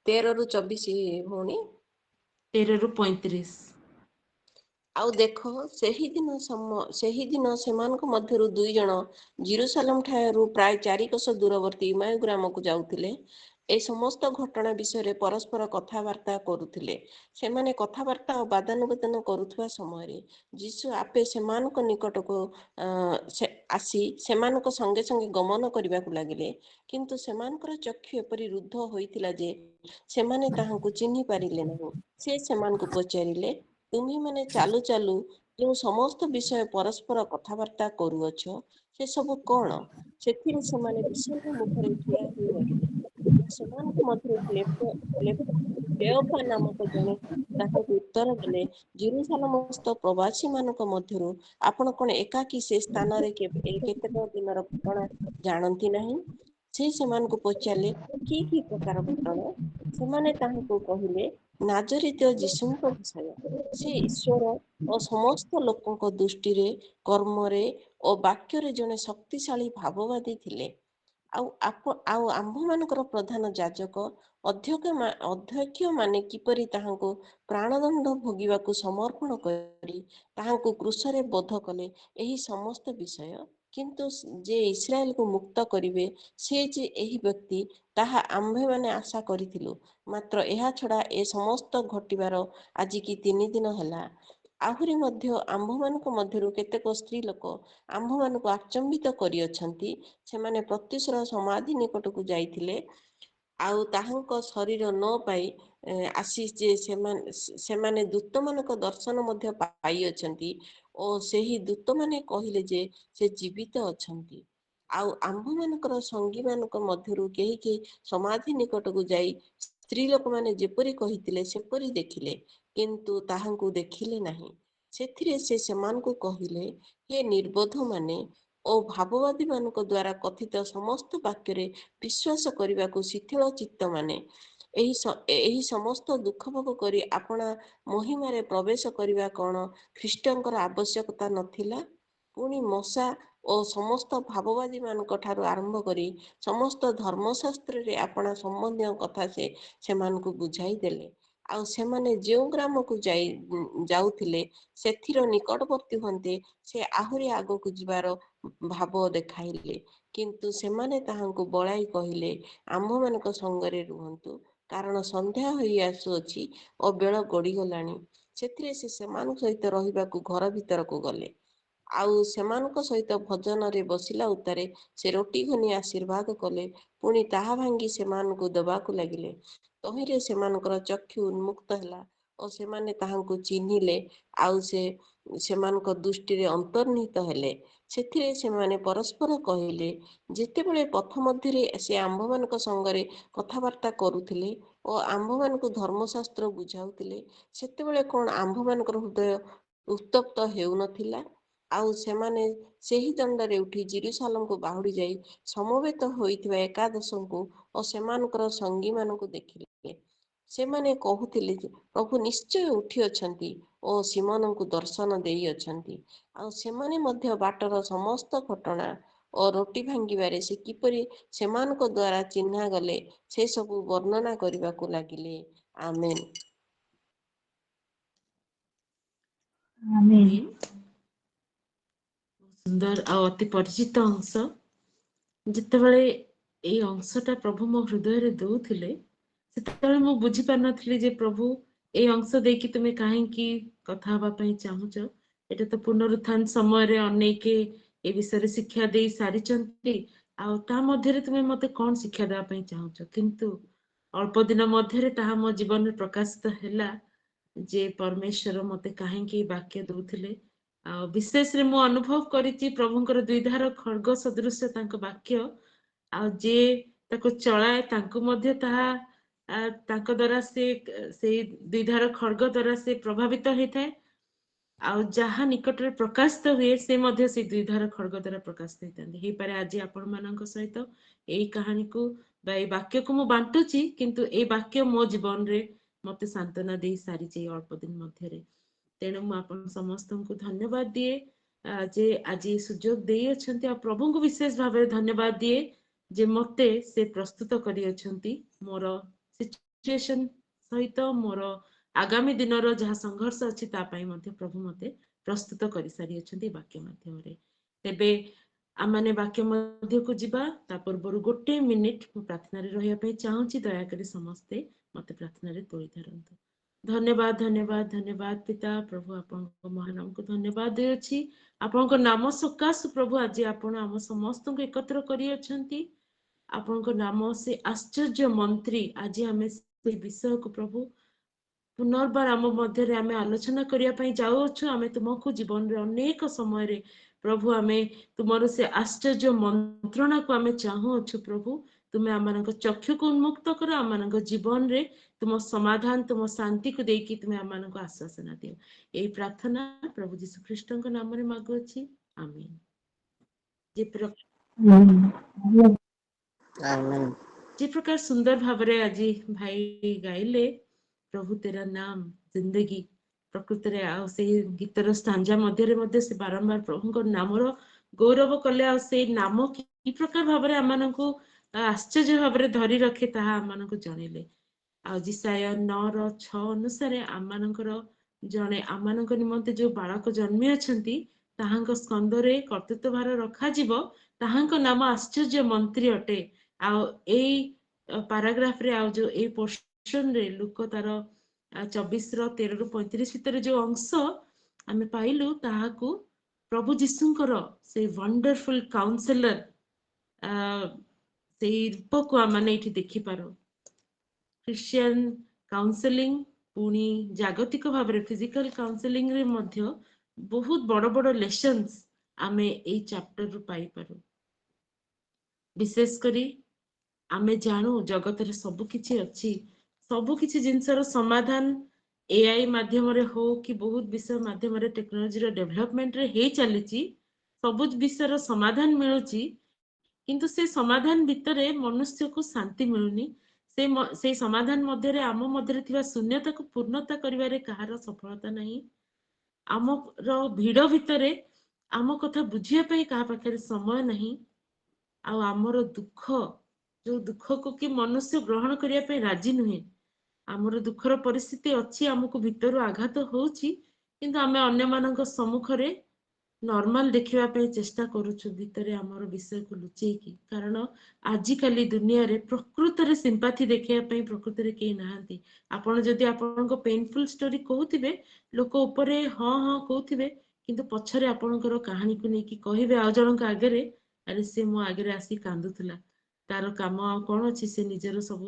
13 ରୁ 24 ଭଉଣୀ। 13 ରୁ 35। ଆଉ ଦେଖ ସେହି ଦିନ ସେମାନଙ୍କ ମଧ୍ୟରୁ 2 ଜଣ ଜିରୁସାଲେମ ଠାରୁ ପ୍ରାୟ 4 କୋଶ ଦୂରବର୍ତ୍ତୀ ଇମାଉ ଗ୍ରାମକୁ ଯାଉଥିଲେ। ଏ ସମସ୍ତ ଘଟଣା ବିଷୟରେ ପରସ୍ପର କଥାବାର୍ତ୍ତା କରୁଥିଲେ। ସେମାନେ କଥାବାର୍ତ୍ତା ଓ ବାଦାନୁବାଦନ କରୁଥିବା ସମୟରେ ଯୀଶୁ ଆପେ ସେମାନଙ୍କ ନିକଟକୁ ଆସି ସେମାନଙ୍କ ସଙ୍ଗେ ସଙ୍ଗେ ଗମନ କରିବାକୁ ଲାଗିଲେ। କିନ୍ତୁ ସେମାନଙ୍କର ଚକ୍ଷୁ ଏପରି ରୁଦ୍ଧ ହୋଇଥିଲା ଯେ ସେମାନେ ତାହାଙ୍କୁ ଚିହ୍ନି ପାରିଲେ ନାହିଁ। ସେ ସେମାନଙ୍କୁ ପଚାରିଲେ, ତୁମ୍ଭେମାନେ ଚାଲୁ ଚାଲୁ ଯେଉଁ ସମସ୍ତ ବିଷୟ ପରସ୍ପର କଥାବାର୍ତ୍ତା କରୁଅଛ, ସେ ସବୁ କଣ? ସେଥିରେ ସେମାନେ ବିଷଣ୍ଣ ମୁଖରେ ଠିଆ ହୋଇ ରହିଲେ। ସେମାନଙ୍କ ମଧ୍ୟରୁ କ୍ଲେଓପା ନାମକ ଜଣେ ତାହାଙ୍କୁ ଉତ୍ତର ଦେଲେ, ଜିରୁସାଲେମସ୍ଥ ପ୍ରବାସୀମାନଙ୍କ ମଧ୍ୟରୁ ଆପଣ କଣ ଏକାକୀ ସେ ସ୍ଥାନରେ କେତେକ ଦିନର ଘଟଣା ଜାଣନ୍ତି ନାହିଁ? ସେ ସେମାନଙ୍କୁ ପଚାରିଲେ, କି ପ୍ରକାର ଘଟଣା? ସେମାନେ ତାହାଙ୍କୁ କହିଲେ, ନାଜରିତ ଯୀଶୁଙ୍କ ବିଷୟ। ସେ ଈଶ୍ୱର ଓ ସମସ୍ତ ଲୋକଙ୍କ ଦୃଷ୍ଟିରେ, କର୍ମରେ ଓ ବାକ୍ୟରେ ଜଣେ ଶକ୍ତିଶାଳୀ ଭାବବାଦୀ ଥିଲେ। ଆଉ ଆମ୍ଭମାନଙ୍କର ପ୍ରଧାନ ଯାଜକ ଅଧ୍ୟକ୍ଷମାନେ କିପରି ତାହାଙ୍କୁ ପ୍ରାଣଦଣ୍ଡ ଭୋଗିବାକୁ ସମର୍ପଣ କରି ତାହାଙ୍କୁ କ୍ରୁଶରେ ବଧ କଲେ, ଏହି ସମସ୍ତ ବିଷୟ। କିନ୍ତୁ ଯେ ଇସ୍ରାଏଲକୁ ମୁକ୍ତ କରିବେ, ସେ ଯେ ଏହି ବ୍ୟକ୍ତି, ତାହା ଆମ୍ଭେମାନେ ଆଶା କରିଥିଲୁ। ମାତ୍ର ଏହା ଛଡ଼ା ଏ ସମସ୍ତ ଘଟିବାର ଆଜିକି 3 ଦିନ ହେଲା। ଆହୁରି ମଧ୍ୟ ଆମ୍ଭମାନଙ୍କ ମଧ୍ୟରୁ କେତେକ ସ୍ତ୍ରୀ ଲୋକ ଆମ୍ଭମାନଙ୍କୁ ଆଚମ୍ବିତ କରିଅଛନ୍ତି। ସେମାନେ ପ୍ରତ୍ୟୁଷର ସମାଧି ନିକଟକୁ ଯାଇଥିଲେ, ଆଉ ତାହାଙ୍କ ଶରୀର ନ ପାଇ ଆସି ଯେ ସେମାନେ ଦୂତମାନଙ୍କ ଦର୍ଶନ ମଧ୍ୟ ପାଇଅଛନ୍ତି ଓ ସେହି ଦୂତମାନେ କହିଲେ ଯେ ସେ ଜୀବିତ ଅଛନ୍ତି। ଆଉ ଆମ୍ଭମାନଙ୍କର ସଙ୍ଗୀମାନଙ୍କ ମଧ୍ୟରୁ କେହି କେହି ସମାଧି ନିକଟକୁ ଯାଇ ସ୍ତ୍ରୀ ଲୋକମାନେ ଯେପରି କହିଥିଲେ ସେପରି ଦେଖିଲେ, କିନ୍ତୁ ତାହାଙ୍କୁ ଦେଖିଲେ ନାହିଁ। ସେଥିରେ ସେ ସେମାନଙ୍କୁ କହିଲେ, ହେ ନିର୍ବୋଧମାନେ ଓ ଭାବବାଦୀ ମାନଙ୍କ ଦ୍ଵାରା କଥିତ ସମସ୍ତ ବାକ୍ୟରେ ବିଶ୍ୱାସ କରିବାକୁ ଶିଥିଳ ଚିତ୍ତମାନେ, ଏହି ସମସ୍ତ ଦୁଃଖ ଭୋଗ କରି ଆପଣା ମହିମାରେ ପ୍ରବେଶ କରିବା କଣ ଖ୍ରୀଷ୍ଟଙ୍କର ଆବଶ୍ୟକତା ନଥିଲା? ପୁଣି ମଶା ଓ ସମସ୍ତ ଭାବବାଦୀ ମାନଙ୍କ ଠାରୁ ଆରମ୍ଭ କରି ସମସ୍ତ ଧର୍ମଶାସ୍ତ୍ରରେ ଆପଣା ସମ୍ବନ୍ଧୀୟ କଥା ସେ ସେମାନଙ୍କୁ ବୁଝାଇ ଦେଲେ। ଆଉ ସେମାନେ ଯେଉଁ ଗ୍ରାମକୁ ଯାଉଥିଲେ ସେଥିର ନିକଟବର୍ତ୍ତୀ ହୁଅନ୍ତେ ସେ ଆହୁରି ଆଗକୁ ଯିବାର ଭାବ ଦେଖାଇଲେ। କିନ୍ତୁ ସେମାନେ ତାହାଙ୍କୁ ବଳାଇ କହିଲେ, ଆମ୍ଭମାନଙ୍କ ସଙ୍ଗରେ ରୁହନ୍ତୁ, କାରଣ ସନ୍ଧ୍ୟା ହୋଇ ଆସୁଅଛି ଓ ବେଳ ଗଡ଼ିଗଲାଣି। ସେଥିରେ ସେ ସେମାନଙ୍କ ସହିତ ରହିବାକୁ ଘର ଭିତରକୁ ଗଲେ। ଆଉ ସେମାନଙ୍କ ସହିତ ଭୋଜନରେ ବସିଲା ଉତ୍ତାରେ ସେ ରୋଟି ଘନି ଆଶୀର୍ବାଦ କଲେ, ପୁଣି ତାହା ଭାଙ୍ଗି ସେମାନଙ୍କୁ ଦେବାକୁ ଲାଗିଲେ। ତହିଁରେ ସେମାନଙ୍କର ଚକ୍ଷୁ ଉନ୍ମୁକ୍ତ ହେଲା ଓ ସେମାନେ ତାହାଙ୍କୁ ଚିହ୍ନିଲେ, ଆଉ ସେମାନଙ୍କ ଦୃଷ୍ଟିରେ ଅନ୍ତର୍ନିହିତ ହେଲେ। ସେଥିରେ ସେମାନେ ପରସ୍ପର କହିଲେ, ଯେତେବେଳେ ପଥ ମଧ୍ୟରେ ସେ ଆମ୍ଭମାନଙ୍କ ସଙ୍ଗରେ କଥାବାର୍ତ୍ତା କରୁଥିଲେ ଓ ଆମ୍ଭମାନଙ୍କୁ ଧର୍ମଶାସ୍ତ୍ର ବୁଝାଉଥିଲେ, ସେତେବେଳେ କଣ ଆମ୍ଭମାନଙ୍କର ହୃଦୟ ଉତ୍ତପ୍ତ ହେଉନଥିଲା? ଆଉ ସେମାନେ ସେହି ଦଣ୍ଡରେ ଉଠି ଜିରୁସାଲେମକୁ ବାହୁଡ଼ି ଯାଇ ସମବେତ ହୋଇଥିବା ଏକାଦଶଙ୍କୁ ଓ ସେମାନଙ୍କର ସଙ୍ଗୀମାନଙ୍କୁ ଦେଖିଲେ। ସେମାନେ କହୁଥିଲେ ଯେ ପ୍ରଭୁ ନିଶ୍ଚୟ ଉଠିଅଛନ୍ତି ଓ ସିମୋନଙ୍କୁ ଦର୍ଶନ ଦେଇଅଛନ୍ତି। ଆଉ ସେମାନେ ମଧ୍ୟ ବାଟର ସମସ୍ତ ଘଟଣା ଓ ରୋଟି ଭାଙ୍ଗିବାରେ ସେ କିପରି ସେମାନଙ୍କ ଦ୍ୱାରା ଚିହ୍ନା ଗଲେ, ସେ ସବୁ ବର୍ଣ୍ଣନା କରିବାକୁ ଲାଗିଲେ। ଆମେନ୍। ଆମେନ୍। ସୁନ୍ଦର ଆଉ ଅତି ପରିଚିତ ଅଂଶ। ଯେତେବେଳେ ଏଇ ଅଂଶଟା ପ୍ରଭୁ ମୋ ହୃଦୟରେ ଦଉଥିଲେ, ସେତେବେଳେ ମୁଁ ବୁଝି ପାରିନଥିଲି ଯେ ପ୍ରଭୁ ଏଇ ଅଂଶ ଦେଇକି ତୁମେ କାହିଁକି କଥା ହବା ପାଇଁ ଚାହୁଁଛ। ଏଟା ତ ପୁନରୁତ୍ଥାନ ସମୟରେ ଅନେକେ ଏ ବିଷୟରେ ଶିକ୍ଷା ଦେଇ ସାରିଛନ୍ତି, ଆଉ ତା ମଧ୍ୟରେ ତୁମେ ମତେ କଣ ଶିକ୍ଷା ଦେବା ପାଇଁ ଚାହୁଁଛ। କିନ୍ତୁ ଅଳ୍ପ ଦିନ ମଧ୍ୟରେ ତାହା ମୋ ଜୀବନରେ ପ୍ରକାଶିତ ହେଲା ଯେ ପରମେଶ୍ୱର ମତେ କାହିଁକି ବାକ୍ୟ ଦଉଥିଲେ। ଆଉ ବିଶେଷରେ ମୁଁ ଅନୁଭବ କରିଛି ପ୍ରଭୁଙ୍କର ଦ୍ୱିଧାର ଖಡ್ଗ ସଦୃଶ ତାଙ୍କ ବାକ୍ୟ, ଆଉ ଯିଏ ତାକୁ ଚଳାଏ ତାଙ୍କୁ ମଧ୍ୟ ତାହା ତାଙ୍କ ଦ୍ୱାରା ସେଇ ଦ୍ୱିଧାର ଖಡ್ଗ ଦ୍ୱାରା ସେ ପ୍ରଭାବିତ ହେଇଥାଏ। ଆଉ ଯାହା ନିକଟରେ ପ୍ରକାଶିତ ହୁଏ ସେ ମଧ୍ୟ ସେଇ ଦ୍ୱିଧାର ଖಡ್ଗ ଦ୍ୱାରା ପ୍ରକାଶିତ ହେଇଥାନ୍ତି। ହେଇପାରେ ଆଜି ଆପଣମାନଙ୍କ ସହିତ ଏଇ କାହାଣୀକୁ ବା ଏଇ ବାକ୍ୟକୁ ମୁଁ ବାଣ୍ଟୁଛି, କିନ୍ତୁ ଏଇ ବାକ୍ୟ ମୋ ଜୀବନରେ ମତେ ସାନ୍ତ୍ୱନା ଦେଇ ସାରିଛି ଅଳ୍ପ ଦିନ ମଧ୍ୟରେ। ତେଣୁ ମୁଁ ଆପଣ ସମସ୍ତଙ୍କୁ ଧନ୍ୟବାଦ ଦିଏ ଯେ ଆଜି ସୁଯୋଗ ଦେଇଅଛନ୍ତି, ଆଉ ପ୍ରଭୁଙ୍କୁ ବିଶେଷ ଭାବରେ ଧନ୍ୟବାଦ ଦିଏ ଯେ ମତେ ସେ ପ୍ରସ୍ତୁତ କରିଅଛନ୍ତି ମୋର सिचुएशन सहित मोर आगामी दिनर जहाँ संघर्ष अच्छी प्रभु मते प्रस्तुत कर सारी अच्छे वाक्य माध्यम तेबे आमने वाक्य मध्य को जीवा ता पूर्व गोटे मिनिट मु प्रार्थना रही चाहूँगी दयाकोरी समस्ते मते प्रार्थना तोड़ी धरतु। धन्यवाद धन्यवाद धन्यवाद पिता प्रभु आपण महानाम को धन्यवाद देउछि आपण नाम सकाश प्रभु आज आपण आम समस्त को एकत्र करी अछंती आपण नाम से आश्चर्य मंत्री आज आम से विषय को प्रभु पुनर्बार आम मध्य आम आलोचना करने जाऊँ आम तुमको जीवन रे अनेक समय रे प्रभु आम तुमर से आश्चर्य मंत्रणा को आम चाहूँ प्रभु तुम्हें आम चक्षु को उन्मुक्त कर आम जीवन रे तुम समाधान तुम शांति को देकी तुम्हें आम आश्वासना दियो यही प्रार्थना प्रभु जीशु ख्रीष्ट नाम रे मागुछि आमीन। जे प्रकार सुंदर भाव आज भाई गाइले प्रभु तेरा नाम जिंदगी प्रकृत से गीतर स्टांजा मध्य से बारंबार प्रभु नामर गौरव कले से नाम कि प्रकार भाव आम आश्चर्य भाव धरी रखे ताहा आम जनइले जिसाय 9:6 अनुसार आमर जड़े आम निमंते जो बालक जन्मी अच्छा ताहांक स्कंदरे कर्तृत्व भार रखाजिब ताहांक नाम आश्चर्य मंत्री अटे। पैराग्राफ रे जो ए पोर्शन रे लुक तार 24:13-35 भितर जो अंश आमे पाइलु ताहाकु प्रभु जीशुंकर से वंडरफुल काउंसलर से रूप को आमने एठी देखि पारो क्रिश्चियन काउंसलिंग पुनी जागतिक भाव रे फिजिकल काउंसलिंग रे मध्य बहुत बड़ बड़ लेसन्स आमे ए चैप्टर रु पाई पारो। विशेष करी आमे जानू जगत रे सब किछि अछि सब किछि जिनसर समाधान एआई माध्यम रे हो कि बहुत विषय माध्यम रे टेक्नोलॉजी रो डेवलपमेंट रे हे चलीची सब विषय रो समाधान मिलुची किंतु से समाधान भितरे मनुष्य को शांति मिलुनी से समाधान मध्य रे आम मध्य रे थिबा शून्यता को पूर्णता करिवारे कहार सफलता नहीं आम रो भिड़ भितरे आम कथा बुझिया पई कहा पाखरे समय नहीं आ आमर दुख जो दुख को कि मनुष्य ग्रहण करिया पे राजी नुहे आमर दुखर परिस्थिति अच्छी आमको भितर आघात होउची किंतु आमे अन्य मानक सम्मुख रे नॉर्मल देखिवा पे चेष्टा करूछु भितरे आमर विषय को लुचेई की कारण आजिकाली दुनिया रे प्रकृत रे सिंपैथी देखिया पे प्रकृत रे के नाहंती आपण जदी आपण को पेनफुल स्टोरी कहउथिबे लोक ऊपर हां हां कहउथिबे किंतु पछरे आपणकर कहानी को नेकी कहिबे आ जणक आगे रे अरे से मो आगे रे आसी कांदुथला तार काम कौन अच्छी से निजर सब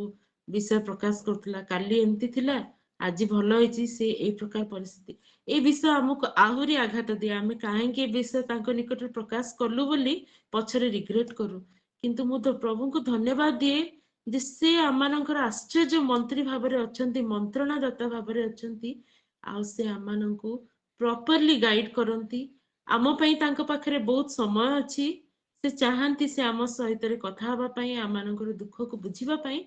विषय प्रकाश करथला काली एमती थिला आज भल होइची से ए प्रकार परिस्थिति ए विषय हमको आहुरी आघात दिए आमे काहे के विषय तांको निकट प्रकाश करलु बोली पछरे रिग्रेट करू किंतु मु तो प्रभु को धन्यवाद दिए जे से आमानकर आश्चर्य मंत्री भाबरे अछंती मंत्रणादाता भाबरे अछंती आ से आमानंकु प्रॉपरली गाइड करंती आम पई तांको पाखरे बहुत समय अछि से चाहती से आम सहित कथा हवा पाई आमानकर दुख को बुझिबा पाई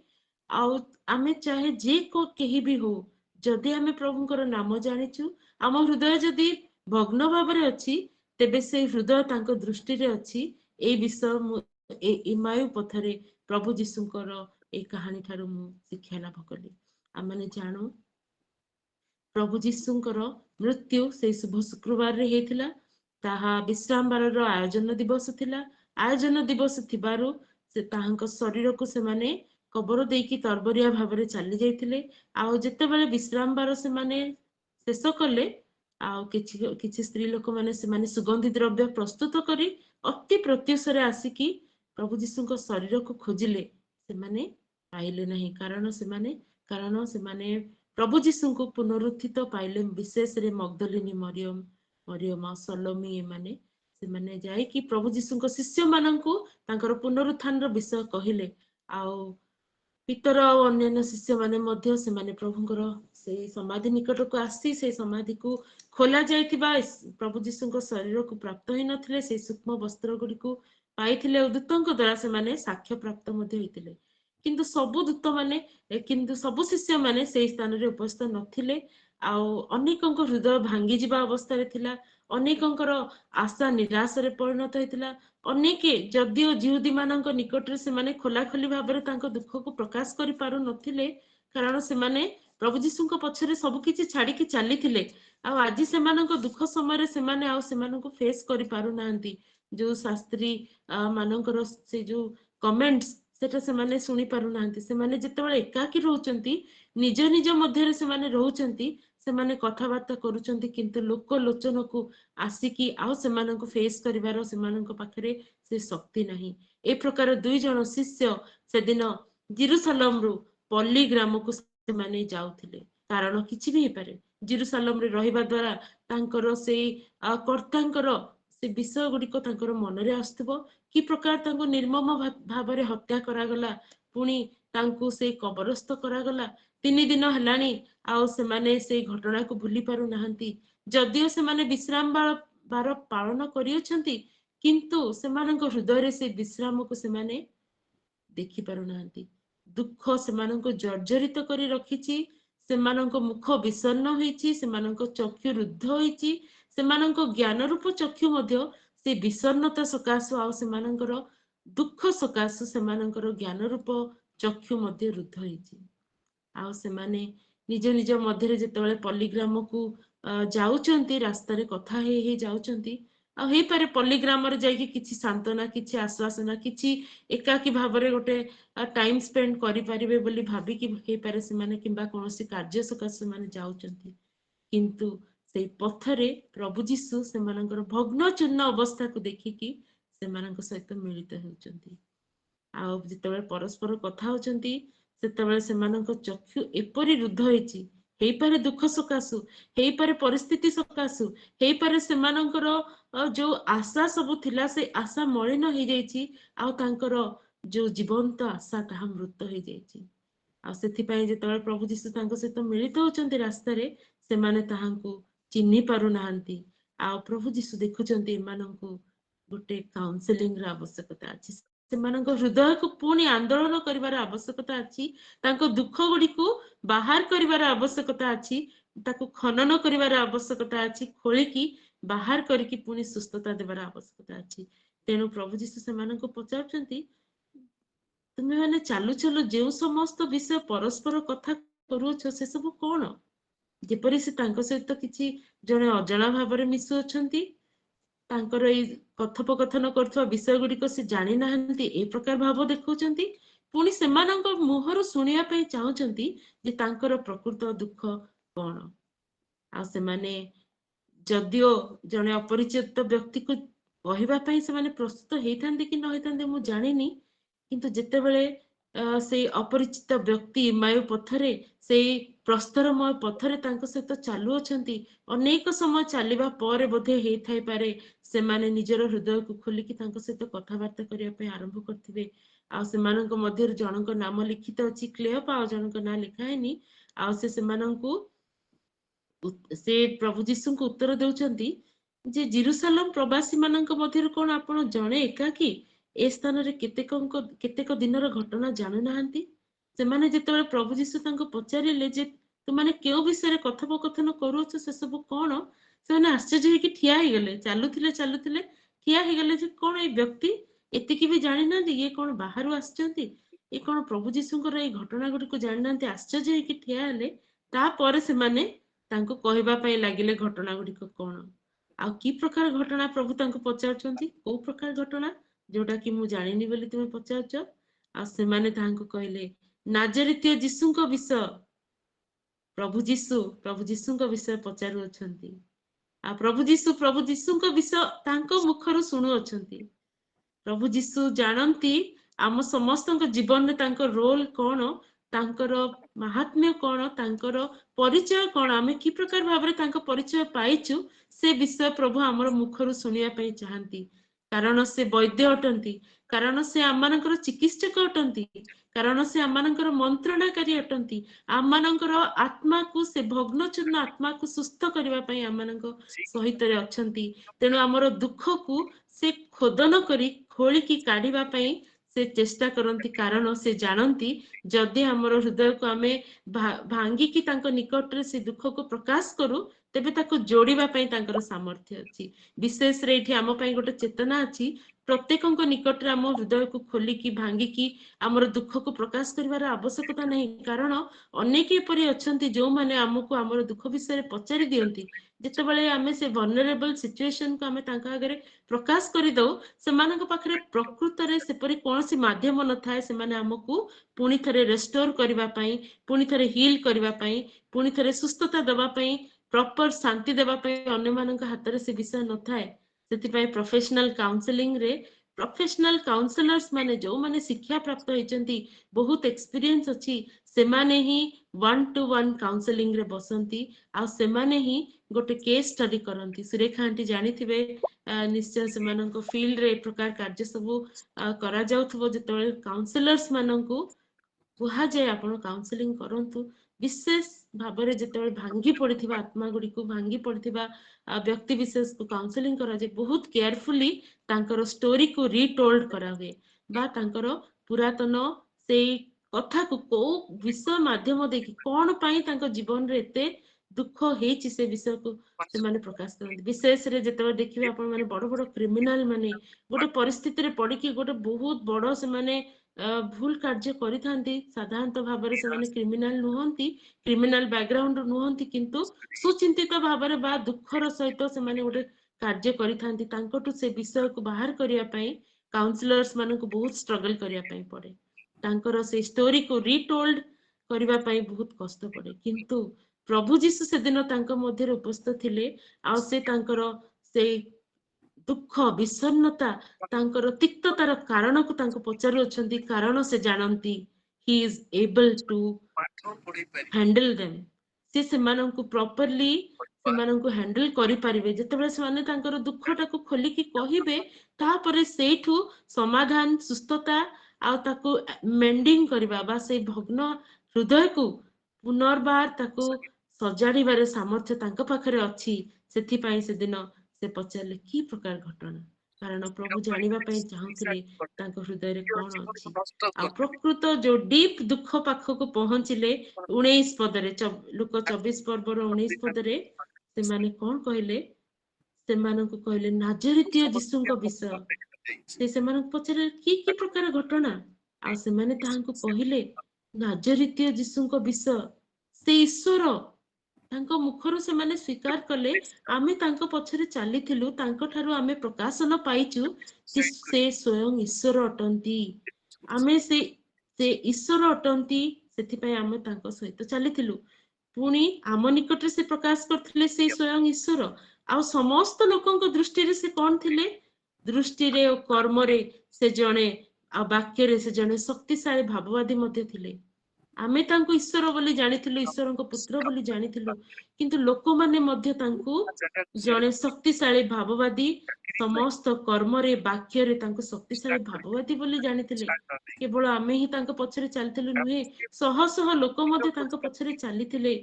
आउ आमे चाहे जे को केही भी हो जदि आमे प्रभुकर नाम जानिचु आम हृदय जदि भग्न भावरे अछि तेबे से हृदय तांको दृष्टि रे अछि ए विषय इमायु पथरे प्रभु जीशुकर ए कहानी ठारू मु शिक्षा लाभ कली आमने जानू प्रभु जीशुंकर मृत्यु से शुभ शुक्रवार रे हेतिला ताहा विश्राम बार रो आयोजन दिवस थिला आयोजन दिवस थिबारु से ताहांक शरीर को से माने कबर देकी तरबरिया भाव चली जाइथिले आउ जेते बेले विश्राम बार से माने शेष कले आउ किछि स्त्री लोक माने से माने सुगंधी द्रव्य प्रस्तुत करी अति प्रत्युषरे आसिकी प्रभु जीशुंक शरीर को खोजिले से माने पाइले नहीं कारण से माने प्रभु जीशु को पुनरुत्थित पाइले विशेष रे मगदलिनी मरियम सलोमी माने से माने जाय कि प्रभु जीशु को शिष्य माननकु तांकर पुनरुत्थान रो विषय कहिले आउ पितर और अन्य शिष्य माने मध्य से माने प्रभुଙ୍କର से समाधि निकट को आसी से समाधि को खोला जायतिबा प्रभु जीशु को शरीर को प्राप्त होई नथिले से सूक्ष्म वस्त्र गुडी को पाइथिले और दूतଙ୍କ द्वारा से माने साक्ष्य प्राप्त मध्य होइतिले किंतु सबु दूत माने किंतु सबु शिष्य माने से स्थान रे उपस्थित नथिले आउ अनेकଙ୍କ हृदय भांगी जिबा अवस्था रे थिला अनेकଙ୍କର आशा निराश रे परिणत होइतिला अनेके जदिओ जिहुदी मानक निकट रे से माने खोला खोली भाबरे तांको दुख को प्रकाश करि पारु नथिले କାରଣ ସେମାନେ ପ୍ରଭୁ ଯୀଶୁଙ୍କ ପଛରେ ସବୁ କିଛି ଛାଡିକି ଚାଲିଥିଲେ। ଆଉ ଆଜି ସେମାନଙ୍କ ଦୁଃଖ ସମୟରେ ସେମାନେ ଆଉ ସେମାନଙ୍କୁ ଫେସ୍ କରିପାରୁନାହାନ୍ତି। ଯୋଉ ଶାସ୍ତ୍ରୀ ମାନଙ୍କର ସେ ଯୋଉ କମେଣ୍ଟସ୍ ସେଟା ସେମାନେ ଶୁଣି ପାରୁନାହାନ୍ତି। ସେମାନେ ଯେତେବେଳେ ଏକାକୀ ରହୁଛନ୍ତି, ନିଜ ନିଜ ମଧ୍ୟରେ ସେମାନେ ରହୁଛନ୍ତି, ସେମାନେ କଥାବାର୍ତ୍ତା କରୁଛନ୍ତି, କିନ୍ତୁ ଲୋକ ଲୋଚନକୁ ଆସିକି ଆଉ ସେମାନଙ୍କୁ ଫେସ୍ କରିବାର ସେମାନଙ୍କ ପାଖରେ ସେ ଶକ୍ତି ନାହିଁ। ଏ ପ୍ରକାର 2 ଜଣ ଶିଷ୍ୟ ସେଦିନ ଜିରୁସାଲମରୁ ପଲ୍ଲୀ ଗ୍ରାମକୁ ସେମାନେ ଯାଉଥିଲେ। କାରଣ କିଛି ବି ହେଇପାରେ, ଜିରୁସାଲମରେ ରହିବା ଦ୍ୱାରା ତାଙ୍କର ସେଇ କର୍ତ୍ତାଙ୍କର ସେ ବିଷୟ ଗୁଡିକ ତାଙ୍କର ମନରେ ଆସୁଥିବ। କି ପ୍ରକାର ତାଙ୍କୁ ନିର୍ମମ ଭାବରେ ହତ୍ୟା କରାଗଲା, ପୁଣି ତାଙ୍କୁ ସେଇ କବରସ୍ଥ କରାଗଲା। 3 ଦିନ ହେଲାଣି ଆଉ ସେମାନେ ସେଇ ଘଟଣାକୁ ଭୁଲି ପାରୁନାହାନ୍ତି। ଯଦିଓ ସେମାନେ ବିଶ୍ରାମ ବାର ପାଳନ କରିଅଛନ୍ତି, କିନ୍ତୁ ସେମାନଙ୍କ ହୃଦୟରେ ସେ ବିଶ୍ରାମକୁ ସେମାନେ ଦେଖି ପାରୁନାହାନ୍ତି। ଦୁଃଖ ସେମାନଙ୍କୁ ଜର୍ଜରିତ କରି ରଖିଛି। ସେମାନଙ୍କ ମୁଖ ବିଷଣ୍ଣ ହୋଇଛି, ସେମାନଙ୍କ ଚକ୍ଷୁ ରୁଦ୍ଧ ହୋଇଛି, ସେମାନଙ୍କ ଜ୍ଞାନ ରୂପ ଚକ୍ଷୁ ମଧ୍ୟ ସେ ବିଷଣ୍ଣତା ସକାଶୁ ଆଉ ସେମାନଙ୍କର ଦୁଃଖ ସକାଶୁ ସେମାନଙ୍କର ଜ୍ଞାନ ରୂପ ଚକ୍ଷୁ ମଧ୍ୟ ରୁଦ୍ଧ ହେଇଛି। ଆଉ ସେମାନେ ନିଜ ନିଜ ମଧ୍ୟରେ ଯେତେବେଳେ ପଲ୍ଲୀଗ୍ରାମକୁ ଯାଉଛନ୍ତି, ରାସ୍ତାରେ କଥା ହେଇ ହେଇ ଯାଉଛନ୍ତି। ଆଉ ହେଇପାରେ ପଲ୍ଲୀଗ୍ରାମରେ ଯାଇକି କିଛି ସାନ୍ତ୍ୱନା, କିଛି ଆଶ୍ୱାସନା, କିଛି ଏକାକୀ ଭାବରେ ଗୋଟେ ଟାଇମ ସ୍ପେଣ୍ଡ କରିପାରିବେ ବୋଲି ଭାବିକି ହେଇପାରେ ସେମାନେ, କିମ୍ବା କୌଣସି କାର୍ଯ୍ୟ ସକାଶେ ସେମାନେ ଯାଉଛନ୍ତି। କିନ୍ତୁ ସେଇ ପଥରେ ପ୍ରଭୁ ଯୀଶୁ ସେମାନଙ୍କର ଭଗ୍ନ ଚୂର୍ଣ୍ଣ ଅବସ୍ଥାକୁ ଦେଖିକି ସେମାନଙ୍କ ସହିତ ମିଳିତ ହେଉଛନ୍ତି। ଆଉ ଯେତେବେଳେ ପରସ୍ପର କଥା ହଉଛନ୍ତି, ସେତେବେଳେ ସେମାନଙ୍କ ଚକ୍ଷୁ ଏପରି ରୁଦ୍ଧ ହେଇଛି। ହେଇପାରେ ଦୁଃଖ ସକାଶୁ, ହେଇପାରେ ପରିସ୍ଥିତି ସକାଶୁ, ହେଇପାରେ ସେମାନଙ୍କର ଯୋଉ ଆଶା ସବୁ ଥିଲା ସେ ଆଶା ମଳିନ ହେଇଯାଇଛି, ଆଉ ତାଙ୍କର ଯୋଉ ଜୀବନ୍ତ ଆଶା ତାହା ମୃତ ହେଇଯାଇଛି। ଆଉ ସେଥିପାଇଁ ଯେତେବେଳେ ପ୍ରଭୁ ଯୀଶୁ ତାଙ୍କ ସହିତ ମିଳିତ ହଉଛନ୍ତି ରାସ୍ତାରେ, ସେମାନେ ତାହାଙ୍କୁ ଚିହ୍ନି ପାରୁନାହାନ୍ତି। ଆଉ ପ୍ରଭୁ ଯୀଶୁ ଦେଖୁଛନ୍ତି ଏମାନଙ୍କୁ ଗୋଟେ କାଉନ୍ସେଲିଂର ଆବଶ୍ୟକତା ଅଛି। ସେମାନଙ୍କ ହୃଦୟକୁ ପୁଣି ଆନ୍ଦୋଳନ କରିବାର ଆବଶ୍ୟକତା ଅଛି। ତାଙ୍କ ଦୁଃଖ ଗୁଡିକୁ ବାହାର କରିବାର ଆବଶ୍ୟକତା ଅଛି। ତାକୁ ଖନନ କରିବାର ଆବଶ୍ୟକତା ଅଛି। ଖୋଳିକି ବାହାର କରିକି ପୁଣି ସୁସ୍ଥତା ଦେବାର ଆବଶ୍ୟକତା ଅଛି। ତେଣୁ ପ୍ରଭୁ ଯୀଶୁ ସେମାନଙ୍କୁ ପଚାରୁଛନ୍ତି, ତୁମେ ମାନେ ଚାଲୁ ଚାଲୁ ଯେଉଁ ସମସ୍ତ ବିଷୟ ପରସ୍ପର କଥା କରୁଅଛ, ସେ ସବୁ କଣ? ଯେପରି ସେ ତାଙ୍କ ସହିତ କିଛି ଜଣେ ଅଜଣା ଭାବରେ ମିଶୁଅଛନ୍ତି, ତାଙ୍କର ଏଇ କଥୋପକଥନ କରୁଥିବା ବିଷୟ ଗୁଡିକ ସେ ଜାଣି ନାହାନ୍ତି, ଏ ପ୍ରକାର ଭାବ ଦେଖାଉଛନ୍ତି। ପୁଣି ସେମାନଙ୍କ ମୁହଁରୁ ଶୁଣିବା ପାଇଁ ଚାହୁଁଛନ୍ତି ଯେ ତାଙ୍କର ପ୍ରକୃତ ଦୁଃଖ କଣ। ଆଉ ସେମାନେ ଯଦିଓ ଜଣେ ଅପରିଚିତ ବ୍ୟକ୍ତିକୁ କହିବା ପାଇଁ ସେମାନେ ପ୍ରସ୍ତୁତ ହେଇଥାନ୍ତି କି ନ ହେଇଥାନ୍ତି ମୁଁ ଜାଣିନି, କିନ୍ତୁ ଯେତେବେଳେ ସେଇ ଅପରିଚିତ ବ୍ୟକ୍ତି ମାୟୁ ପଥରେ, ସେଇ ପ୍ରସ୍ତରମୟ ପଥରେ ତାଙ୍କ ସହିତ ଚାଲୁଅଛନ୍ତି, ଅନେକ ସମୟ ଚାଲିବା ପରେ ବୋଧେ ହେଇଥାଇପାରେ ସେମାନେ ନିଜର ହୃଦୟକୁ ଖୋଲିକି ତାଙ୍କ ସହିତ କଥାବାର୍ତ୍ତା କରିବା ପାଇଁ ଆରମ୍ଭ କରିଥିବେ। ଆଉ ସେମାନଙ୍କ ମଧ୍ୟରୁ ଜଣଙ୍କ ନାମ ଲିଖିତ ଅଛି କ୍ଲେଓପା, ଆଉ ଜଣଙ୍କ ନାଁ ଲେଖା ହେଇନି। ଆଉ ସେମାନଙ୍କୁ ସେ ପ୍ରଭୁ ଯୀଶୁଙ୍କୁ ଉତ୍ତର ଦେଉଛନ୍ତି ଯେ ଜିରୁସାଲମ ପ୍ରବାସୀ ମାନଙ୍କ ମଧ୍ୟରୁ କଣ ଆପଣ ଜଣେ ଏକାକୀ ଏ ସ୍ଥାନରେ କେତେକ ଦିନର ଘଟଣା ଜାଣୁନାହାନ୍ତି? ସେମାନେ ଯେତେବେଳେ ପ୍ରଭୁ ଯୀଶୁ ତାଙ୍କୁ ପଚାରିଲେ ଯେ ତୁମାନେ କେଉଁ ବିଷୟରେ କଥୋପକଥନ କରୁଅଛ, ସେ ସବୁ କଣ, ସେମାନେ ଆଶ୍ଚର୍ଯ୍ୟ ହେଇକି ଠିଆ ହେଇଗଲେ। ଚାଲୁଥିଲେ ଚାଲୁଥିଲେ ଠିଆ ହେଇଗଲେ ଯେ କଣ ଏଇ ବ୍ୟକ୍ତି ଏତିକି ବି ଜାଣିନାହାନ୍ତି, ଇଏ କଣ ବାହାରୁ ଆସିଛନ୍ତି, ଏ କଣ ପ୍ରଭୁ ଯୀଶୁଙ୍କର ଏଇ ଘଟଣା ଗୁଡିକୁ ଜାଣିନାହାନ୍ତି। ଆଶ୍ଚର୍ଯ୍ୟ ହେଇକି ଠିଆ ହେଲେ। ତାପରେ ସେମାନେ ତାଙ୍କୁ କହିବା ପାଇଁ ଲାଗିଲେ ଘଟଣା ଗୁଡିକ କଣ। ଆଉ କି ପ୍ରକାର ଘଟଣା ପ୍ରଭୁ ତାଙ୍କୁ ପଚାରୁଛନ୍ତି, କୋଉ ପ୍ରକାର ଘଟଣା ଯୋଉଟା କି ମୁଁ ଜାଣିନି ବୋଲି ତୁମେ ପଚାରୁଛ। ଆଉ ସେମାନେ ତାହାଙ୍କୁ କହିଲେ ନାଜରିତୀୟ ଯୀଶୁଙ୍କ ବିଷୟ। ପ୍ରଭୁ ଯୀଶୁଙ୍କ ବିଷୟ ପଚାରୁଅଛନ୍ତି। ଆଉ ପ୍ରଭୁ ଯୀଶୁଙ୍କ ବିଷୟ ତାଙ୍କ ମୁଖରୁ ଶୁଣୁଅଛନ୍ତି। ପ୍ରଭୁ ଯୀଶୁ ଜାଣନ୍ତି ଆମ ସମସ୍ତଙ୍କ ଜୀବନରେ ତାଙ୍କ ରୋଲ କଣ, ତାଙ୍କର ମାହାତ୍ମ୍ୟ କଣ, ତାଙ୍କର ପରିଚୟ କଣ, ଆମେ କି ପ୍ରକାର ଭାବରେ ତାଙ୍କ ପରିଚୟ ପାଇଛୁ, ସେ ବିଷୟ ପ୍ରଭୁ ଆମର ମୁଖରୁ ଶୁଣିବା ପାଇଁ ଚାହାନ୍ତି। କାରଣ ସେ ବୈଦ୍ୟ ଅଟନ୍ତି, କାରଣ ସେ ଆମମାନଙ୍କର ଚିକିତ୍ସକ ଅଟନ୍ତି, କାରଣ ସେ ଆମମାନଙ୍କର ମନ୍ତ୍ରଣାକାରୀ ଅଟନ୍ତି। ଆମମାନଙ୍କର ଆତ୍ମାକୁ, ସେ ଭଗ୍ନଚୂର୍ଣ୍ଣ ଆତ୍ମାକୁ ସୁସ୍ଥ କରିବା ପାଇଁ ଆମମାନଙ୍କ ସହିତରେ ଅଛନ୍ତି। ତେଣୁ ଆମର ଦୁଃଖକୁ ସେ ଖୋଦନ କରି ଖୋଳିକି କାଢିବା ପାଇଁ ସେ ଚେଷ୍ଟା କରନ୍ତି। କାରଣ ସେ ଜାଣନ୍ତି ଯଦି ଆମର ହୃଦୟକୁ ଆମେ ଭାଙ୍ଗିକି ତାଙ୍କ ନିକଟରେ ସେ ଦୁଃଖକୁ ପ୍ରକାଶ କରୁ, ତେବେ ତାକୁ ଯୋଡିବା ପାଇଁ ତାଙ୍କର ସାମର୍ଥ୍ୟ ଅଛି। ବିଶେଷରେ ଏଠି ଆମ ପାଇଁ ଗୋଟେ ଚେତନା ଅଛି, प्रत्येक निकट रे आम हृदय को खोलिकी भांगिकी आमर दुख को प्रकाश करिवार आवश्यकता नहीं, कारण अनेक एपरि अछंती जो माने आमको आमर दुख विषय पचारि दियंती। जेतेबेले आमे से वल्नरेबल सिचुएशन को आमे तांका आगरे प्रकाश करि दउ, सेमानक पाखरे प्रकृत रे सेपरि कोनोसी माध्यम न थाए सेमाने आमको पुनि थरे रेस्टोर करिवा पई, पुनि थरे हील करिवा पई, पुनि थरे सुस्थता देबा पई, प्रॉपर शांति देबा पई अन्य मानक हाथ रे से विषय न थाए। सेति पई प्रोफेशनल काउंसलिंग रे प्रोफेशनल काउंसलर्स माने जो माने शिक्षा प्राप्त होइचंती, बहुत एक्सपीरियंस अछि, सेमाने ही 1-to-1 काउंसलिंग रे बसंती आ सेमाने ही गोटे केस स्टडी करंती। सुरेखा आंटी जानिथिबे निश्चय सेमानक फील्ड रे प्रकार कार्य सब करा जाउथबो। जेतेबेले काउंसलर्स माननकु कुहा जाए आपण काउंसलिंग करंतु, विशेष भाबरे जेतेबेले भांगी पड़िथिबा आत्मा गुडी को भांगी पड़िथिबा व्यक्ति विशेष को काउंसलिंग करा जाए, बहुत केयरफुली तांकर स्टोरी को रीटोल्ड करा हुए बा तांकर पुरातन सेई कथा को को विषय माध्यम देखि कोन पई तांकर जीवन रे एते दुख हेछि से विषय को से माने प्रकाश करନ୍ତି। विशेष रे जेतेबेले देखिबे आपण माने बड़ बड़ क्रिमिनल माने गोटे परिस्थिति रे पड़ी कि गोटे बहुत बड़ से माने भूल कार्य करिथांती, साधारणतः भाबरे से माने क्रिमिनल नुहंती, क्रिमिनल बैकग्राउंड नुहंती, किंतु सुचिंतित भाबरे बा दुखर सहित से माने गोटे कार्य करिथांती। तांकोटु से विषय को बाहर करिया पई काउंसलर्स माननको बहुत स्ट्रगल करिया पई पड़े, तांकर से स्टोरी को रीटोल्ड करिवा पई बहुत कष्ट पड़े। किंतु प्रभु जीशु से दिन तांको मध्य उपस्थित थिले, आ से तांकर से दुख विषन्नता तांकर तिक्ततार कारण को तांको पचारु अछंती, कारण से जानंती he is able to handle them. से सेमानंकु प्रॉपरली सेमानंकु हैंडल करि परिबे। जेतेबेले सेमाने तांकर दुखटा को खोली की कहिबे, तापरे सेठु समाधान सुस्थता आ ताको मेंडिंग करबा बा से भग्न हृदय को पुनर्बार ताको सजाड़िबार सामर्थ्य तांको पाखरे अछि। सेथि पई से दिन से पचारले की प्रकार घटना, कारण प्रभु जानिबा पई चाहुथिले तांको हृदय रे कोन अछि। आ प्रकृत जो डीप दुख पाख को पहुंचिले 19 पदरे लुक 24 पर्वर 19 पदरे से माने कोन कहले, से माननको कहले नाजरीतीय यीशुଙ୍କ विषय। से माननको पचरे की प्रकार घटना, आ से माने ताहांको कहले नाजरीतीय यीशुଙ୍କ विषय। से ईश्वर तांको मुखरु से माने स्वीकार कले, आमे तांको पछरे चालिथिलु, तांको ठारु आमे प्रकाशन पाइचु कि से स्वयं ईश्वर अटंती। आमे से ईश्वर अटंती, सेथि पई आमे तांको सहित चालिथिलु। पुणी आम निकटरे से प्रकाश करथिले से स्वयं ईश्वर। आ समस्त लोकंक दृष्टि रे से कोन थिले, दृष्टि रे और कर्म रे से जणे आ वाक्य रे से जणे शक्तिशाली भाववादी मध्ये थिले। आमे तांको ईश्वर बोली जानिथिलु, ईश्वरଙ୍କ पुत्र बोली जानिथिलु, किंतु लोक माने मध्ये तांको जणे शक्तिशाली भाववादी, समस्त कर्म रे वाक्य रे तांको शक्तिशाली भाववादी बोली जानिथिले। केवल आमे ही तांको पछरे चलथिलु नुहे, सह सह लोक मध्ये तांको पछरे चलिथिले,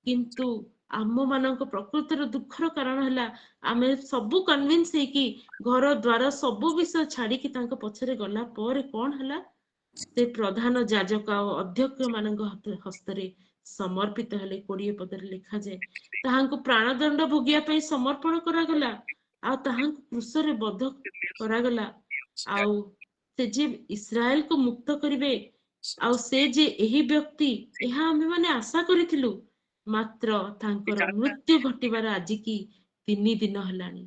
किंतु आम मानक प्रकृतिर दुखर कारण हला आमे सबु कन्विंस हे कि घर द्वार सबु विषय छाड़ी कि तांको पछरे गला पर कोन हला, से प्रधान जाजक अध्यक्ष मानक हस्तरे समर्पित हेले। 20 पदरे लिखा जाए ताहांको प्राणदंड भोगिया पई समर्पण करागला, आ ताहांको क्रूसरे बध करागला। आउ से जे इस्राएल को मुक्त करिवे, आउ से जे एही व्यक्ति एहा आमे माने आशा करिथिलु, मात्र तांकर मृत्यु घटिबार आज की 3 दिन हलानी।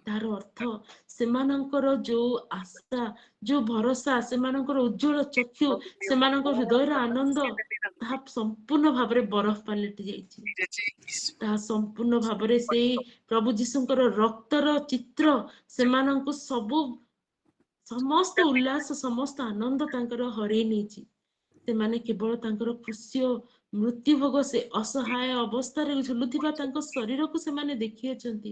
तार अर्थ सेमानंकर जो आशा जो भरोसा, सेमानंकर उज्जवल चक्षु, सेमानंकर हृदयर आनंद ताहा संपूर्ण भाबरे बरफ पलटि जाइछि। ताहा संपूर्ण भाबरे से प्रभु जीशुंकर रक्तर चित्र सेमानंकु सबु समस्त उल्लास समस्त आनंद तांकर हरै नेछि। सेमाने केवल तांकर क्रूस्य मृत्यु भोग से असहाय अवस्था रे झुलुथिबा तांको शरीर को सेमाने देखि अछंती,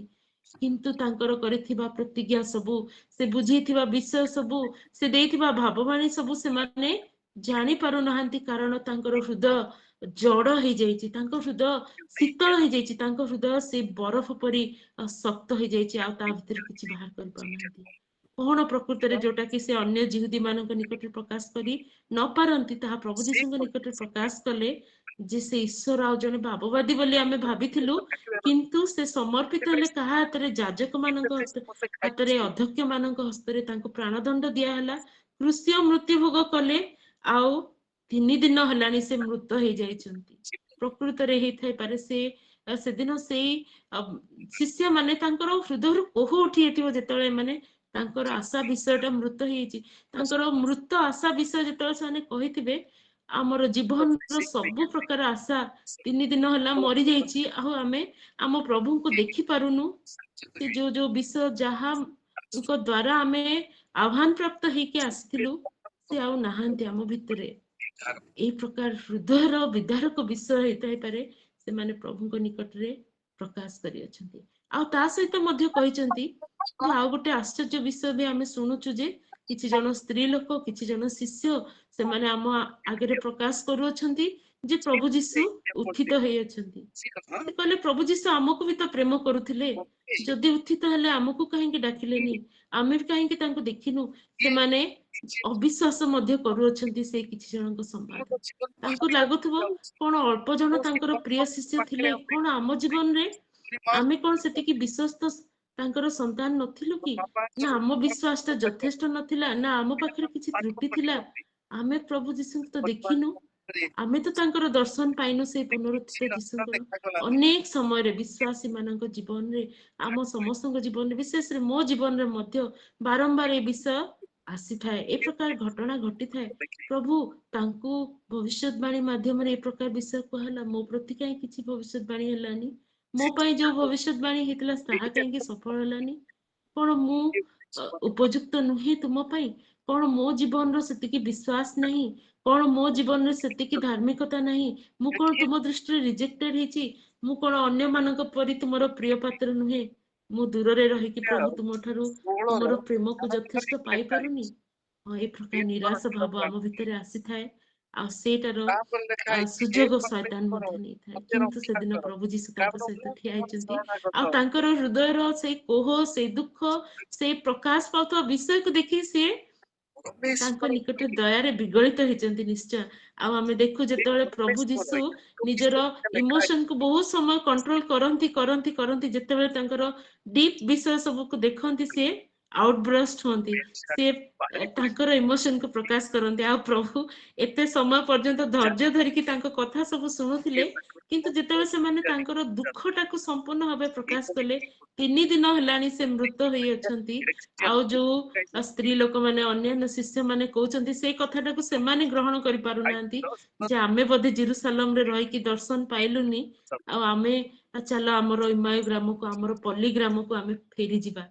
किंतु तांकर करिथिबा प्रतिज्ञा सबु, से बुझीथिबा विषय सबु, से देइथिबा भाववाणी सबु सेमाने जानि पारु नहांती, कारण तांकर हृदय जड़ हे जाइछि, तांको हृदय शीतल हे जाइछि, तांको हृदय से बरफ परी शक्त हे जाइछि, आ ता भितर किछि बाहर करि पारनांती। कोन प्रकृत रे जोटा कि से अन्य जिहुदी मानक निकट प्रकाश करी न पारंती, ताहा प्रभु जीशुଙ୍କ निकट प्रकाश कले। ଯେ ସେ ଈଶ୍ୱର ଆଉ ଜଣେ ଭାବବାଦୀ ବୋଲି ଆମେ ଭାବିଥିଲୁ, କିନ୍ତୁ ସେ ସମର୍ପିତ ହେଲେ କାହା ହାତରେ? ଯାଜକ ମାନଙ୍କ ହାତରେ, ଅଧ୍ୟକ୍ଷ ମାନଙ୍କ ହସ୍ତରେ ତାଙ୍କୁ ପ୍ରାଣଦଣ୍ଡ ଦିଆହେଲା, କ୍ରୁଶୀୟ ମୃତ୍ୟୁ ଭୋଗ କଲେ, ଆଉ 3 ଦିନ ହେଲାଣି ସେ ମୃତ ହେଇଯାଇଛନ୍ତି। ପ୍ରକୃତରେ ହେଇଥାଇପାରେ ସେଦିନ ସେଇ ଶିଷ୍ୟ ମାନେ ତାଙ୍କର ହୃଦୟରୁ କୋହ ଉଠି ଯାଇଥିବ ଯେତେବେଳେ ମାନେ ତାଙ୍କର ଆଶା ବିଷୟଟା ମୃତ ହେଇଯାଇଛି, ତାଙ୍କର ମୃତ ଆଶା ବିଷୟ ଯେତେବେଳେ ସେମାନେ କହିଥିବେ, ଆମର ଜୀବନର ସବୁ ପ୍ରକାର ଆଶା 3 ଦିନ ହେଲା ମରିଯାଇଛି, ଆଉ ଆମେ ଆମ ପ୍ରଭୁଙ୍କୁ ଦେଖି ପାରୁନୁ। ସେ ଯୋଉ ବିଷୟ ଯାହାଙ୍କ ଦ୍ଵାରା ଆମେ ଆହ୍ୱାନ ପ୍ରାପ୍ତ ହେଇକି ଆସିଥିଲୁ, ସେ ଆଉ ନାହାନ୍ତି ଆମ ଭିତରେ। ଏଇ ପ୍ରକାର ହୃଦୟର ବିଦାରକ ବିଷୟ ହେଇଥାଇପାରେ ସେମାନେ ପ୍ରଭୁଙ୍କ ନିକଟରେ ପ୍ରକାଶ କରିଅଛନ୍ତି। ଆଉ ତା ସହିତ ମଧ୍ୟ କହିଛନ୍ତି ଯେ ଆଉ ଗୋଟେ ଆଶ୍ଚର୍ଯ୍ୟ ବିଷୟ ବି ଆମେ ଶୁଣୁଛୁ ଯେ କିଛି ଜଣ ସ୍ତ୍ରୀ ଲୋକ, କିଛି ଜଣ ଶିଷ୍ୟ ସେମାନେ ଆମ ଆଗରେ ପ୍ରକାଶ କରୁଅଛନ୍ତି ଯେ ପ୍ରଭୁ ଯୀଶୁ ଉତ୍ଥିତ ହେଇଅଛନ୍ତି। ସେ କହିଲେ ପ୍ରଭୁ ଯୀଶୁ ଆମକୁ ବି ତ ପ୍ରେମ କରୁଥିଲେ, ଯଦି ଉତ୍ଥିତ ହେଲେ ଆମକୁ କାହିଁକି ଡାକିଲେନି? ଆମେ କାହିଁକି ତାଙ୍କୁ ଦେଖିନୁ? ସେମାନେ ଅବିଶ୍ୱାସ ମଧ୍ୟ କରୁଅଛନ୍ତି ସେଇ କିଛି ଜଣଙ୍କ ସମ୍ବାଦ। ତାଙ୍କୁ ଲାଗୁଥିବ କଣ ଅଳ୍ପ ଜଣ ତାଙ୍କର ପ୍ରିୟ ଶିଷ୍ୟ ଥିଲେ, କଣ ଆମ ଜୀବନରେ ଆମେ କଣ ସେତିକି ବିଶ୍ୱସ୍ତ ତାଙ୍କର ସନ୍ତାନ ନଥିଲୁ କି? ନା ଆମ ବିଶ୍ୱାସଟା ଯଥେଷ୍ଟ ନଥିଲା? ନା ଆମ ପାଖରେ କିଛି ତ୍ରୁଟି ଥିଲା? ଆମେ ପ୍ରଭୁ ଯୀଶୁଙ୍କୁ ତ ଦେଖିନୁ, ଆମେ ତ ତାଙ୍କର ଦର୍ଶନ ପାଇନୁ ସେଇ ପୁନରୁତ୍ଥିତ ଯୀଶୁଙ୍କର। ଅନେକ ସମୟରେ ବିଶ୍ୱାସୀ ମାନଙ୍କ ଜୀବନରେ, ଆମ ସମସ୍ତଙ୍କ ଜୀବନରେ, ବିଶେଷରେ ମୋ ଜୀବନରେ ମଧ୍ୟ ବାରମ୍ବାର ଏ ବିଷୟ ଆସିଥାଏ, ଏ ପ୍ରକାର ଘଟଣା ଘଟିଥାଏ। ପ୍ରଭୁ ତାଙ୍କୁ ଭବିଷ୍ୟତବାଣୀ ମାଧ୍ୟମରେ ଏ ପ୍ରକାର ବିଷୟ କୁହାହେଲା, ମୋ ପ୍ରତି କାହିଁ କିଛି ଭବିଷ୍ୟତବାଣୀ ହେଲାନି? ମୋ ପାଇଁ ଯୋଉ ଭବିଷ୍ୟତବାଣୀ ହେଇଥିଲା ତାହା କାହିଁକି ସଫଳ ହେଲାନି? କଣ ମୁଁ ଉପଯୁକ୍ତ ନୁହେଁ ତୁମ ପାଇଁ? କଣ ମୋ ଜୀବନର ସେତିକି ବିଶ୍ୱାସ ନାହିଁ? କଣ ମୋ ଜୀବନରେ ସେତିକି ଧାର୍ମିକତା ନାହିଁ? ମୁଁ କଣ ତୁମ ଦୃଷ୍ଟିରେ ରିଜେକ୍ଟେଡ ହେଇଛି? ମୁଁ କଣ ଅନ୍ୟମାନଙ୍କ ପରି ତୁମର ପ୍ରିୟ ପାତ୍ର ନୁହେଁ? ମୁଁ ଦୂରରେ ରହିକି ପ୍ରଭୁ ତୁମଠାରୁ ତୁମର ପ୍ରେମକୁ ଯଥେଷ୍ଟ ପାଇପାରୁନି? ଏ ପ୍ରକାର ନିରାଶ ଭାବ ଆମ ଭିତରେ ଆସିଥାଏ, ଆଉ ସେଇଟାର ସୁଯୋଗ ଶୈତାନ ମଧ୍ୟ ନେଇଥାଏ। କିନ୍ତୁ ସେଦିନ ପ୍ରଭୁ ଯୀଶୁ ତାଙ୍କ ସହିତ ଠିଆ ହେଇଛନ୍ତି, ଆଉ ତାଙ୍କର ହୃଦୟର ସେଇ କୋହ, ସେଇ ଦୁଃଖ, ସେଇ ପ୍ରକାଶ ପାଉଥିବା ବିଷୟକୁ ଦେଖି ସିଏ ତାଙ୍କ ନିକଟରେ ଦୟାରେ ବିଗଳିତ ହେଇଛନ୍ତି ନିଶ୍ଚୟ। ଆଉ ଆମେ ଦେଖୁ ଯେତେବେଳେ ପ୍ରଭୁ ଯୀଶୁ ନିଜର ଇମୋସନକୁ ବହୁତ ସମୟ କଣ୍ଟ୍ରୋଲ କରନ୍ତି କରନ୍ତି କରନ୍ତି, ଯେତେବେଳେ ତାଙ୍କର ଡିପ୍ ବିଷୟ ସବୁକୁ ଦେଖନ୍ତି ସିଏ ଆଉଟବ୍ରଷ୍ଟ ହୁଅନ୍ତି, ସିଏ ତାଙ୍କର ଇମୋସନକୁ ପ୍ରକାଶ କରନ୍ତି। ଆଉ ପ୍ରଭୁ ଏତେ ସମୟ ପର୍ଯ୍ୟନ୍ତ ଧୈର୍ଯ୍ୟ ଧରିକି ତାଙ୍କ କଥା ସବୁ ଶୁଣୁଥିଲେ, କିନ୍ତୁ ଯେତେବେଳେ ସେମାନେ ତାଙ୍କର ଦୁଃଖଟାକୁ ସମ୍ପୂର୍ଣ୍ଣ ଭାବେ ପ୍ରକାଶ କଲେ, 3 ଦିନ ହେଲାଣି ସେ ମୃତ ହେଇଅଛନ୍ତି, ଆଉ ଯୋଉ ସ୍ତ୍ରୀ ଲୋକମାନେ, ଅନ୍ୟାନ୍ୟ ଶିଷ୍ୟମାନେ କହୁଛନ୍ତି ସେଇ କଥାଟାକୁ ସେମାନେ ଗ୍ରହଣ କରିପାରୁନାହାନ୍ତି ଯେ ଆମେ ବୋଧେ ଜେରୁସାଲେମରେ ରହିକି ଦର୍ଶନ ପାଇଲୁନି, ଆଉ ଆମେ ଚାଲ ଆମର ଇମାୟ ଗ୍ରାମକୁ, ଆମର ପଲ୍ଲୀ ଗ୍ରାମକୁ ଆମେ ଫେରିଯିବା।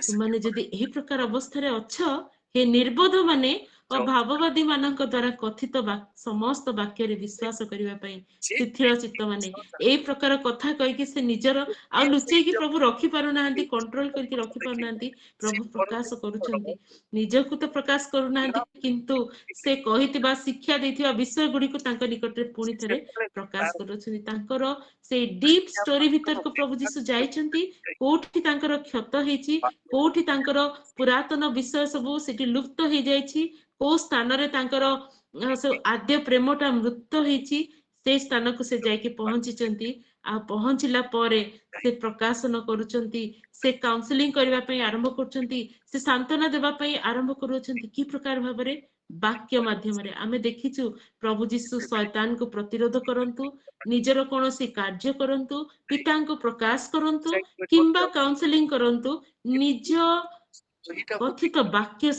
ତୁମାନେ ଯଦି ଏହି ପ୍ରକାର ଅବସ୍ଥାରେ ଅଛ, ହେ ନିର୍ବୋଧ ମାନେ ଓ ଭାବବାଦୀ ମାନଙ୍କ ଦ୍ଵାରା କଥିତ ସମସ୍ତ ବାକ୍ୟରେ ବିଶ୍ୱାସ କରିବା ପାଇଁ ଶିଥିଳ ଚିତ୍ତ ମାନେ, ଏଇ ପ୍ରକାର କଥା କହିକି ସେ ନିଜର ଆଉ ଲୁଚେଇକି ପ୍ରଭୁ ରଖି ପାରୁନାହାନ୍ତି, କଣ୍ଟ୍ରୋଲ କରିକି ରଖି ପାରୁନାହାନ୍ତି। ପ୍ରଭୁ ପ୍ରକାଶ କରୁଛନ୍ତି, ନିଜକୁ ତ ପ୍ରକାଶ କରୁନାହାନ୍ତି, କିନ୍ତୁ ସେ କହିଥିବା, ଶିକ୍ଷା ଦେଇଥିବା ବିଷୟ ଗୁଡିକୁ ତାଙ୍କ ନିକଟରେ ପୁଣି ଥରେ ପ୍ରକାଶ କରୁଛନ୍ତି। ତାଙ୍କର ସେଇ ଡିପ୍ ଷ୍ଟୋରି ଭିତରକୁ ପ୍ରଭୁ ଯୀଶୁ ଯାଇଛନ୍ତି, କୋଉଠି ତାଙ୍କର କ୍ଷତ ହେଇଛି, କୋଉଠି ତାଙ୍କର ପୁରାତନ ବିଷୟ ସବୁ ସେଠି ଲୁପ୍ତ ହେଇଯାଇଛି, କୋଉ ସ୍ଥାନରେ ତାଙ୍କର ସବୁ ଆଦ୍ୟ ପ୍ରେମଟା ମୃତ ହେଇଛି, ସେଇ ସ୍ଥାନକୁ ସେ ଯାଇକି ପହଞ୍ଚିଛନ୍ତି। ଆଉ ପହଞ୍ଚିଲା ପରେ ସେ ପ୍ରକାଶନ କରୁଛନ୍ତି, ସେ କାଉନସିଲିଂ କରିବା ପାଇଁ ଆରମ୍ଭ କରୁଛନ୍ତି, ସେ ସାନ୍ତ୍ୱନା ଦେବା ପାଇଁ ଆରମ୍ଭ କରୁଛନ୍ତି। କି ପ୍ରକାର ଭାବରେ? ବାକ୍ୟ ମାଧ୍ୟମରେ। ଆମେ ଦେଖିଛୁ ପ୍ରଭୁ ଯୀଶୁ ଶୈତାନକୁ ପ୍ରତିରୋଧ କରନ୍ତୁ, ନିଜର କୌଣସି କାର୍ଯ୍ୟ କରନ୍ତୁ, ପିତାଙ୍କୁ ପ୍ରକାଶ କରନ୍ତୁ, କିମ୍ବା କାଉନସିଲିଂ କରନ୍ତୁ, ନିଜ କଥିତ ବାକ୍ୟ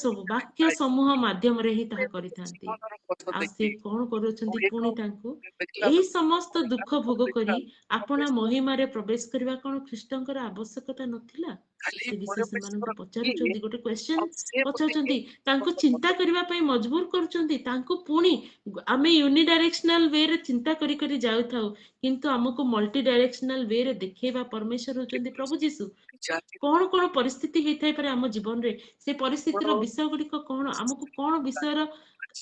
ସମୂହ ମାଧ୍ୟମରେ ହିଁ ତାହା କରିଥାନ୍ତି। ଆଉ ସେ କଣ କରୁଛନ୍ତି? ପୁଣି ତାଙ୍କୁ ଏହି ସମସ୍ତ ଦୁଃଖ ଭୋଗ କରି ଆପଣା ମହିମାରେ ପ୍ରବେଶ କରିବା କଣ ଖ୍ରୀଷ୍ଟଙ୍କର ଆବଶ୍ୟକତା ନଥିଲା? ସେ ବିଷୟ ସେମାନଙ୍କୁ ପଚାରୁଛନ୍ତି, ଗୋଟେ କ୍ୱେଶ୍ଚନ ପଚାରୁଛନ୍ତି, ତାଙ୍କୁ ଚିନ୍ତା କରିବା ପାଇଁ ମଜବୁର କରୁଛନ୍ତି। ତାଙ୍କୁ ପୁଣି ଆମେ ୟୁନିଡାଇରେକ୍ସନାଲ ୱେରେ ଚିନ୍ତା କରି କରି ଯାଉଥାଉ, କିନ୍ତୁ ଆମକୁ ମଲ୍ଟି ଡାଇରେକ୍ସନାଲ ୱେରେ ଦେଖେଇବା ପରମେଶ୍ୱର ହଉଛନ୍ତି ପ୍ରଭୁ ଯୀଶୁ। କଣ କଣ ପରିସ୍ଥିତି ହେଇଥାଇପାରେ ଆମ ଜୀବନରେ, ସେ ପରିସ୍ଥିତିର ବିଷୟ ଗୁଡିକ କଣ, ଆମକୁ କଣ ବିଷୟର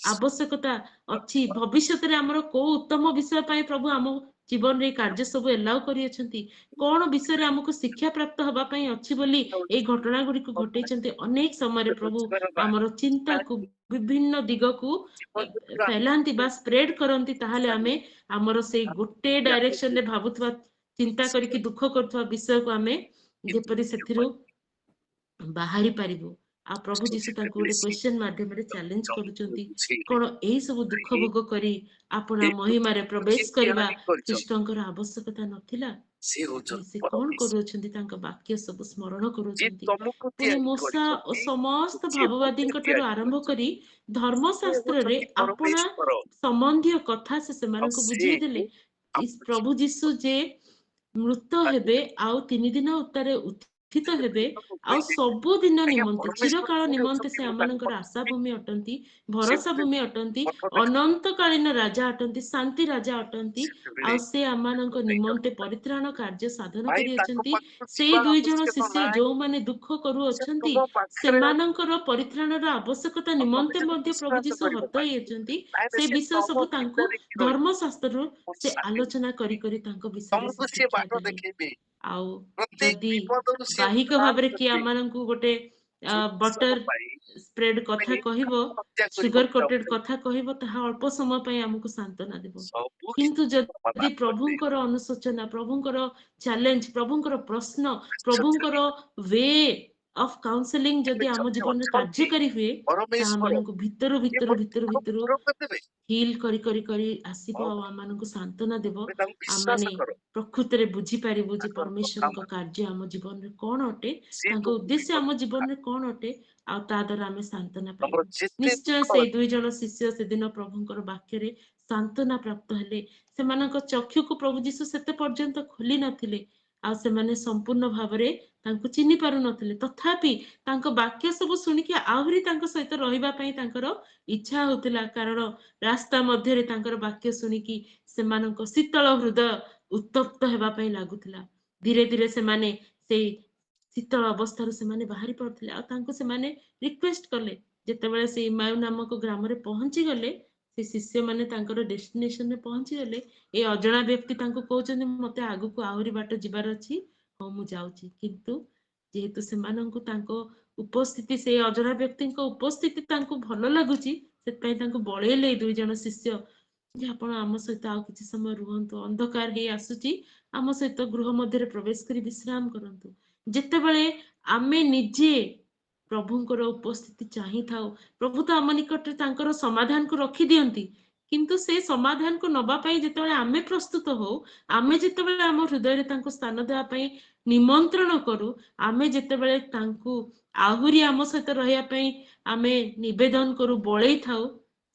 आवश्यकता अच्छी भविष्य रे हमर को उत्तम विषय पाए प्रभु आम जीवन रे कार्य सब एलाउ करी अछंती कोन विषय रे हमको शिक्षा प्राप्त हबा पई अछि बोली ए घटना गुडी को घटेचंती अनेक समय रे प्रभु हमर चिंता को विभिन्न दिग को फैलांती बा स्प्रेड करंती ताहाले आमे हमर से गोटे डायरेक्शन रे भाबुतवा चिंता करिकि दुख करथवा विषय को आमे जेपरि सेथिरु बाहरी पारिबो आ प्रभु जीशु तांको गोटे क्वेश्चन माध्यम रे चैलेंज करूचंती कोन एही सब दुख भोग करी आपना महिमा रे प्रवेश करबा कृष्णकर आवश्यकता नथिला से कोन करूचंती तांका वाक्य सब स्मरण करूचंती पुनी मूसा ओ समस्त भाववादी ठारो आरंभ करी धर्मशास्त्र रे आपना संबंधी कथा से सेमान को बुझाई देले प्रभु जीशु जे मृत हेबे आउ 3 दिन उत्तरे उत्थित हेबे आउ सबु दिन निमंते चिरकाल निमंते से आमानकर आशा भूमि अटंती भरोसा भूमि अटंती अनंत कालीन राजा अटंती शांति राजा अटंती आउ से आमानक निमंते परित्राण कार्य साधन करी अछंती से दुई जण शिष्य जो माने दुख करू अछंती सेमानकर परित्राणर आवश्यकता निमंते मध्य प्रभु जीशु हतई अछंती से विषय सब तांको धर्मशास्त्र से आलोचना करी करी तांको विषय से शिक्षा देले आउ जदी बाहिक भाबरे कि आमानंकु गोटे बटर स्प्रेड कथा कहिबो सुगर कोटेड कथा कहिबो ताहा अल्प समय पय हमकु सांत्वना देबो किंतु जदी प्रभुंकर अनुशोचना प्रभुंकर चैलेंज प्रभुंकर प्रश्न प्रभुंकर वे ऑफ काउंसलिंग जदी आम जीवन में कार्यकारी हुए ताहा मानंकु भितरु भितरु भितरु भितरु हिल करी करी करी आसीबो आ मानंकु सांत्वना देबो आ माने प्रकृति रे बुझी पारिबो जे परमेश्वर को कार्य आम जीवन रे कोन अटे तांको उद्देश्य आम जीवन रे कोन अटे आ ता द्वारा आमे सांत्वना पाइबो निश्चय से दुई जण शिष्य से दिन प्रभुंकर वाक्य रे सांत्वना प्राप्त हेले सेमानक चक्षु को प्रभु जीशु सेते पर्यंत खोली नथिले आ से माने संपूर्ण भाबरे तांको चिन्हि पारु नथिले तथापि तांको वाक्य सब सुनि के आहुरी तांको सहित रहिबा पई तांकर इच्छा होतिला कारण रास्ता मध्य रे तांकर वाक्य सुनि कि सेमानक शीतल हृदय उत्तप्त हेबा पई लागुतिला धीरे धीरे से माने से शीतल अवस्था से माने बाहरी पड़थिले आ तांको से माने रिक्वेस्ट करले जेतेबेले से इमायु नामक ग्राम रे पहुंची गले से शिष्य माने तांकर डेस्टिनेशन रे पहुंची गले ए अजणा व्यक्ति तांको कहउछन मते आगु को आहुरी बाट जिबार अछि हो मु जाउची किंतु जेहेतु सेमानंकु तांको उपस्थिति से अजणा व्यक्ति को उपस्थिति तांको भलो लागुची सेत पई तांको बळेले दुई जण शिष्य जे आपण आम सहित आउ किछि समय रुहंतु अंधकार हे आसुची आम सहित गृह मध्य रे प्रवेश करी विश्राम करंतु जेतेबेले आमे निजे प्रभुंकर उपस्थिति चाहि थाउ प्रभु तो आम निकट तांकर समाधान को रखी दियंती किंतु से समाधान को नबा पई जेतेबेले आमे प्रस्तुत हो आमे जेतेबेले आम हृदय रे तांको स्थान देबा पई निमंत्रण करू आमे जेतेबेले तांको आहुरी आम सहित रहिया पई आमे निवेदन करू बळेई थाउ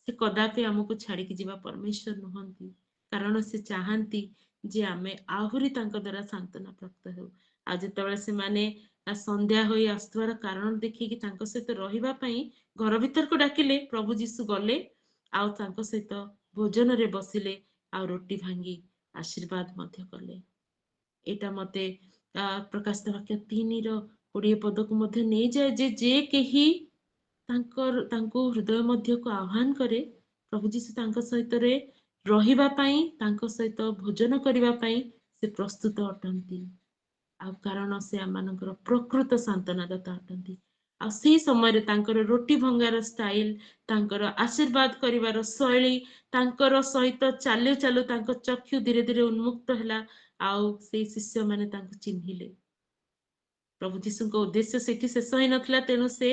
से कदापि हमको छाड़ी की जीवा परमेश्वर नुहंती कारण से चाहंती जे आमे आहुरी तांको द्वारा सांत्वना प्राप्त हो आ जेतेबेले से माने संध्या होई आस्तवार कारण देखि कि तांको सहित रहिबा पई घर भीतर को डाकिले प्रभु जीशु गले आ तांको सहित भोजन रे बसिले आ रोटी भांगी आशीर्वाद मध्य कले एटा मते प्रकाशित वाक्य 3 रो 20 पद को मध्य नै जाय जे केही तांको हृदय मध्य को आह्वान करे प्रभु जीशु तांको सहित रे रहिबा पई तांको सहित भोजन करिबा पई से प्रस्तुत अटंती आ कारण से आमानकर प्रकृत सांत्वना दाता अटंती आ से समय तांकर रोटी भंगार स्टाइल तांकर आशीर्वाद करिवार शैली तांकर सहित चालू चालू तांको चक्षु धीरे धीरे उन्मुक्त हैला आ से शिष्य माने तांको चिन्हिले प्रभु जीशु को उद्देश्य सेठी शेष होई नथला तेनु से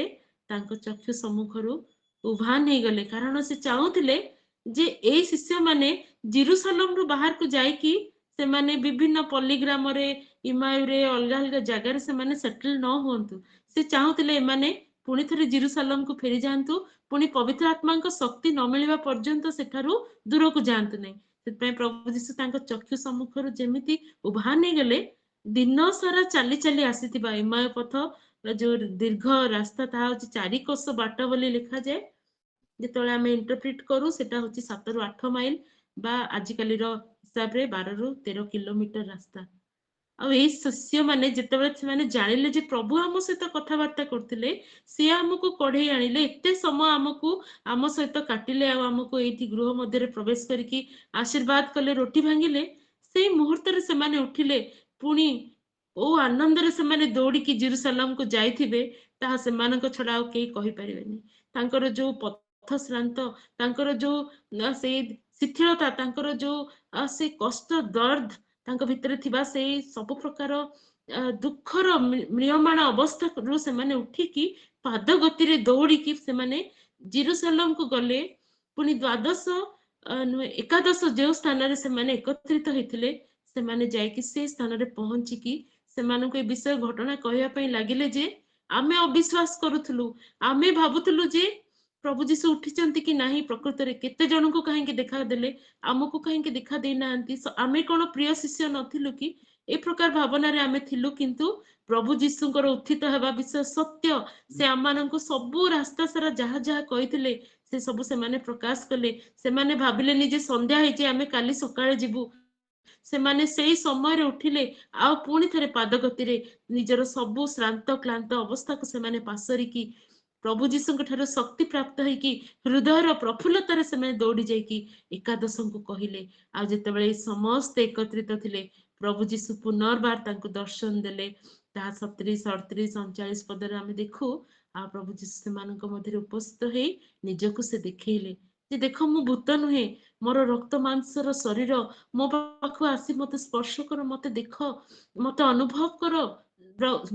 तांको चक्षु सम्मुखरु उभान हे गले कारण से चाहुतिले जे ए शिष्य माने जेरूशलेम रु बाहर को जाई कि से माने विभिन्न पल्लीग्राम रे इमायु रे अलग अलग जगह रे से माने सेटल न होंतु से चाहुतिले ए माने पुनी थरे जेरूशलेम को फेरी जांतु पुनी पवित्र आत्मा को शक्ति न मिलवा पर्यंत सेठारु दूर को जांतु नै सेत प्रभु जीशु तांको चक्षु सम्मुखरु जेमिति उभान हे गले दिन सारा चली चली आसीथिबा इमाय पथ जो दीर्घ रास्ता ता होची 4 कोस बाट बोली लिखा जाए जेतोले आमे इंटरप्रेट करू सेटा होची 7 रु 8 माइल बा आजिकाली रो हिसाब रे 12 रु 13 किलोमीटर रास्ता ଆଉ ଏଇ ଶିଷ୍ୟ ମାନେ ଯେତେବେଳେ ସେମାନେ ଜାଣିଲେ ଯେ ପ୍ରଭୁ ଆମ ସହିତ କଥାବାର୍ତ୍ତା କରୁଥିଲେ, ସିଏ ଆମକୁ କଢେଇ ଆଣିଲେ, ଏତେ ସମୟ ଆମକୁ ଆମ ସହିତ କାଟିଲେ, ଆଉ ଆମକୁ ଏଇଠି ଗୃହ ମଧ୍ୟରେ ପ୍ରବେଶ କରିକି ଆଶୀର୍ବାଦ କଲେ, ରୋଟି ଭାଙ୍ଗିଲେ, ସେଇ ମୁହୂର୍ତ୍ତରେ ସେମାନେ ଉଠିଲେ। ପୁଣି ଓ ଆନନ୍ଦରେ ସେମାନେ ଦୌଡ଼ିକି ଜେରୁସାଲେମକୁ ଯାଇଥିବେ, ତାହା ସେମାନଙ୍କ ଛଡା ଆଉ କେହି କହିପାରିବେନି। ତାଙ୍କର ଯୋଉ ପଥଶ୍ରାନ୍ତ, ତାଙ୍କର ଯୋଉ ସେଇ ଶିଥିଳତା, ତାଙ୍କର ଯୋଉ ସେ କଷ୍ଟ, ଦର୍ଦ, ତାଙ୍କ ଭିତରେ ଥିବା ସେଇ ସବୁ ପ୍ରକାର ଦୁଃଖର ମ୍ରିୟମାଣ ଅବସ୍ଥାରୁ ସେମାନେ ଉଠିକି ପାଦ ଗତିରେ ଦୌଡ଼ିକି ସେମାନେ ଜେରୁସାଲେମକୁ ଗଲେ। ପୁଣି ଦ୍ୱାଦଶ ନୁହେଁ, ଏକାଦଶ ଯେଉଁ ସ୍ଥାନରେ ସେମାନେ ଏକତ୍ରିତ ହେଇଥିଲେ, ସେମାନେ ଯାଇକି ସେ ସ୍ଥାନରେ ପହଞ୍ଚିକି ସେମାନଙ୍କୁ ଏ ବିଷୟ ଘଟଣା କହିବା ପାଇଁ ଲାଗିଲେ ଯେ ଆମେ ଅବିଶ୍ୱାସ କରୁଥିଲୁ, ଆମେ ଭାବୁଥିଲୁ ଯେ ପ୍ରଭୁ ଯୀଶୁ ଉଠିଛନ୍ତି କି ନାହିଁ, ପ୍ରକୃତରେ କେତେ ଜଣଙ୍କୁ କାହିଁକି ଦେଖାଦେଲେ, ଆମକୁ କାହିଁକି ଦେଖା ଦେଇନାହାନ୍ତି, ଆମେ କଣ ପ୍ରିୟ ଶିଷ୍ୟ ନଥିଲୁ କି, ଏ ପ୍ରକାର ଭାବନାରେ ଆମେ ଥିଲୁ। କିନ୍ତୁ ପ୍ରଭୁ ଯୀଶୁଙ୍କର ଉତ୍ଥିତ ହେବା ବିଷୟ ସତ୍ୟ, ସେ ଆମମାନଙ୍କୁ ସବୁ ରାସ୍ତା ସାରା ଯାହା ଯାହା କହିଥିଲେ ସେ ସବୁ ସେମାନେ ପ୍ରକାଶ କଲେ। ସେମାନେ ଭାବିଲେନି ଯେ ସନ୍ଧ୍ୟା ହେଇଛି, ଆମେ କାଲି ସକାଳେ ଯିବୁ। ସେମାନେ ସେଇ ସମୟରେ ଉଠିଲେ, ଆଉ ପୁଣି ଥରେ ପାଦ ଗତିରେ ନିଜର ସବୁ ଶ୍ରାନ୍ତ କ୍ଳାନ୍ତ ଅବସ୍ଥାକୁ ସେମାନେ ପାସରିକି ପ୍ରଭୁ ଯୀଶୁଙ୍କ ଠାରୁ ଶକ୍ତି ପ୍ରାପ୍ତ ହେଇକି ହୃଦୟର ପ୍ରଫୁଲ୍ଲତାରେ ସେମାନେ ଦୌଡ଼ି ଯାଇକି ଏକାଦଶଙ୍କୁ କହିଲେ। ଆଉ ଯେତେବେଳେ ସମସ୍ତେ ଏକତ୍ରିତ ଥିଲେ, ପ୍ରଭୁ ଯୀଶୁ ପୁନର୍ବାର ତାଙ୍କୁ ଦର୍ଶନ ଦେଲେ। ତାହା 37, 38, 39 ପଦରେ ଆମେ ଦେଖୁ। ଆଉ ପ୍ରଭୁ ଯୀଶୁ ସେମାନଙ୍କ ମଧ୍ୟରେ ଉପସ୍ଥିତ ହେଇ ନିଜକୁ ସେ ଦେଖେଇଲେ ଯେ ଦେଖ, ମୁଁ ଭୂତ ନୁହେଁ, ମୋର ରକ୍ତ ମାଂସର ଶରୀର, ମୋ ପାଖକୁ ଆସି ମତେ ସ୍ପର୍ଶ କର, ମତେ ଦେଖ, ମତେ ଅନୁଭବ କର।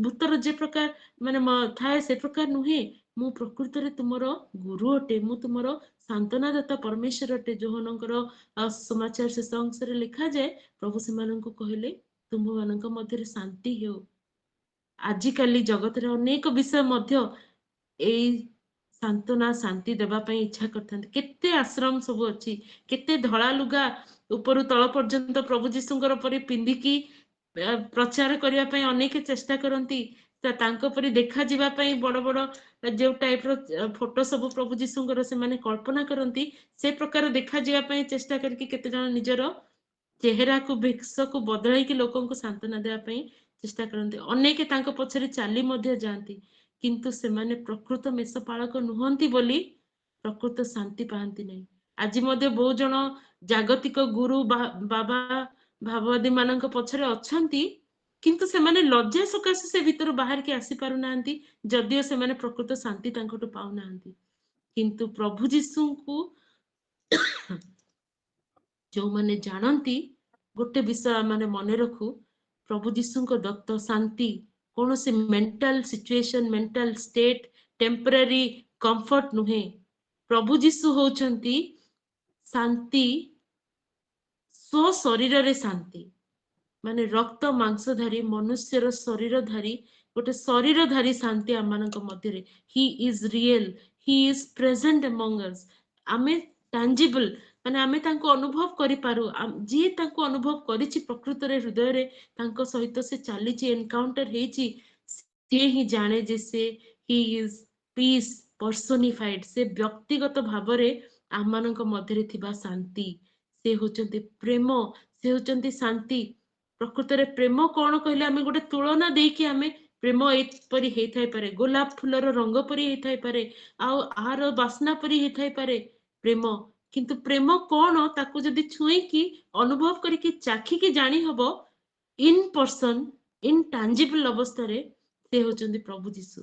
ଭୂତର ଯେ ପ୍ରକାର ମାନେ ଥାଏ ସେ ପ୍ରକାର ନୁହେଁ, ମୁଁ ପ୍ରକୃତରେ ତୁମର ଗୁରୁ ଅଟେ, ମୁଁ ତୁମର ସାନ୍ତ୍ୱନାଦାତା ପରମେଶ୍ୱର ଅଟେ। ଯୋହନଙ୍କର ସମାଚାର ଶେଷ ଅଂଶରେ ଲେଖାଯାଏ, ପ୍ରଭୁ ସେମାନଙ୍କୁ କହିଲେ ତୁମମାନଙ୍କ ମଧ୍ୟରେ ଶାନ୍ତି ହେଉ। ଆଜିକାଲି ଜଗତରେ ଅନେକ ବିଷୟ ମଧ୍ୟ ଏଇ ସାନ୍ତ୍ୱନା, ଶାନ୍ତି ଦେବା ପାଇଁ ଇଚ୍ଛା କରିଥାନ୍ତି। କେତେ ଆଶ୍ରମ ସବୁ ଅଛି, କେତେ ଧଳା ଲୁଗା ଉପରୁ ତଳ ପର୍ଯ୍ୟନ୍ତ ପ୍ରଭୁ ଯୀଶୁଙ୍କର ପରି ପିନ୍ଧିକି ପ୍ରଚାର କରିବା ପାଇଁ ଅନେକ ଚେଷ୍ଟା କରନ୍ତି। ତାଙ୍କ ପରି ଦେଖାଯିବା ପାଇଁ ବଡ ବଡ ଯୋଉ ଟାଇପର ଫଟୋ ସବୁ ପ୍ରଭୁ ଯୀଶୁଙ୍କର ସେମାନେ କଳ୍ପନା କରନ୍ତି, ସେ ପ୍ରକାର ଦେଖାଯିବା ପାଇଁ ଚେଷ୍ଟା କରିକି କେତେ ଜଣ ନିଜର ଚେହେରାକୁ, ବେଶକୁ ବଦଳାଇକି ଲୋକଙ୍କୁ ସାନ୍ତ୍ୱନା ଦେବା ପାଇଁ ଚେଷ୍ଟା କରନ୍ତି। ଅନେକ ତାଙ୍କ ପଛରେ ଚାଲି ମଧ୍ୟ ଯାଆନ୍ତି, କିନ୍ତୁ ସେମାନେ ପ୍ରକୃତ ମେଷପାଳକ ନୁହନ୍ତି ବୋଲି ପ୍ରକୃତ ଶାନ୍ତି ପାଆନ୍ତି ନାହିଁ। ଆଜି ମଧ୍ୟ ବହୁ ଜଣ ଜାଗତିକ ଗୁରୁ ବାବା ଭାବବାଦୀ ମାନଙ୍କ ପଛରେ ଅଛନ୍ତି, କିନ୍ତୁ ସେମାନେ ଲଜ୍ଜା ସକାଶେ ସେ ଭିତରୁ ବାହାରିକି ଆସି ପାରୁନାହାନ୍ତି, ଯଦିଓ ସେମାନେ ପ୍ରକୃତ ଶାନ୍ତି ତାଙ୍କଠୁ ପାଉନାହାନ୍ତି। କିନ୍ତୁ ପ୍ରଭୁ ଯୀଶୁଙ୍କୁ ଯୋଉମାନେ ଜାଣନ୍ତି, ଗୋଟେ ବିଷୟ ଆମେ ମନେ ରଖୁ, ପ୍ରଭୁ ଯୀଶୁଙ୍କ ଦତ୍ତ ଶାନ୍ତି କୌଣସି mental situation, mental state, temporary comfort ନୁହେଁ। ପ୍ରଭୁ ଯୀଶୁ ହଉଛନ୍ତି ଶାନ୍ତି, ସ୍ୱ ଶରୀରରେ ଶାନ୍ତି, ମାନେ ରକ୍ତ ମାଂସଧାରୀ ମନୁଷ୍ୟର ଶରୀରଧାରୀ, ଗୋଟେ ଶରୀରଧାରୀ ଶାନ୍ତି ଆମମାନଙ୍କ ମଧ୍ୟରେ। He is real, he is present among us। ଆମେ ଟାଞ୍ଜିବଲ, ମାନେ ଆମେ ତାଙ୍କୁ ଅନୁଭବ କରିପାରୁ। ଯିଏ ତାଙ୍କୁ ଅନୁଭବ କରିଛି ପ୍ରକୃତରେ ହୃଦୟରେ, ତାଙ୍କ ସହିତ ସେ ଚାଲିଛି, ଏନକାଉଣ୍ଟର ହେଇଛି, ସିଏ ହିଁ ଜାଣେ ଯେ ସେ ହି ଇଜ ପିସ୍ ପର୍ସୋନିଫାଇଡ। ସେ ବ୍ୟକ୍ତିଗତ ଭାବରେ ଆମମାନଙ୍କ ମଧ୍ୟରେ ଥିବା ଶାନ୍ତି, ସେ ହଉଛନ୍ତି ପ୍ରେମ, ସେ ହଉଛନ୍ତି ଶାନ୍ତି। ପ୍ରକୃତରେ ପ୍ରେମ କଣ କହିଲେ, ଆମେ ଗୋଟେ ତୁଳନା ଦେଇକି ଆମେ ପ୍ରେମ ଏପରି ହେଇଥାଇପାରେ, ଗୋଲାପ ଫୁଲର ରଙ୍ଗ ପରି ହେଇଥାଇପାରେ, ଆଉ ଆହାର ବାସ୍ନା ପରି ହେଇଥାଇପାରେ ପ୍ରେମ। କିନ୍ତୁ ପ୍ରେମ କଣ, ତାକୁ ଯଦି ଛୁଇଁକି ଅନୁଭବ କରିକି ଚାଖିକି ଜାଣି ହବ ଇନ୍ ପର୍ସନ, ଇନଟାଞ୍ଜିବଲ ଅବସ୍ଥାରେ, ସେ ହଉଛନ୍ତି ପ୍ରଭୁ ଯୀଶୁ।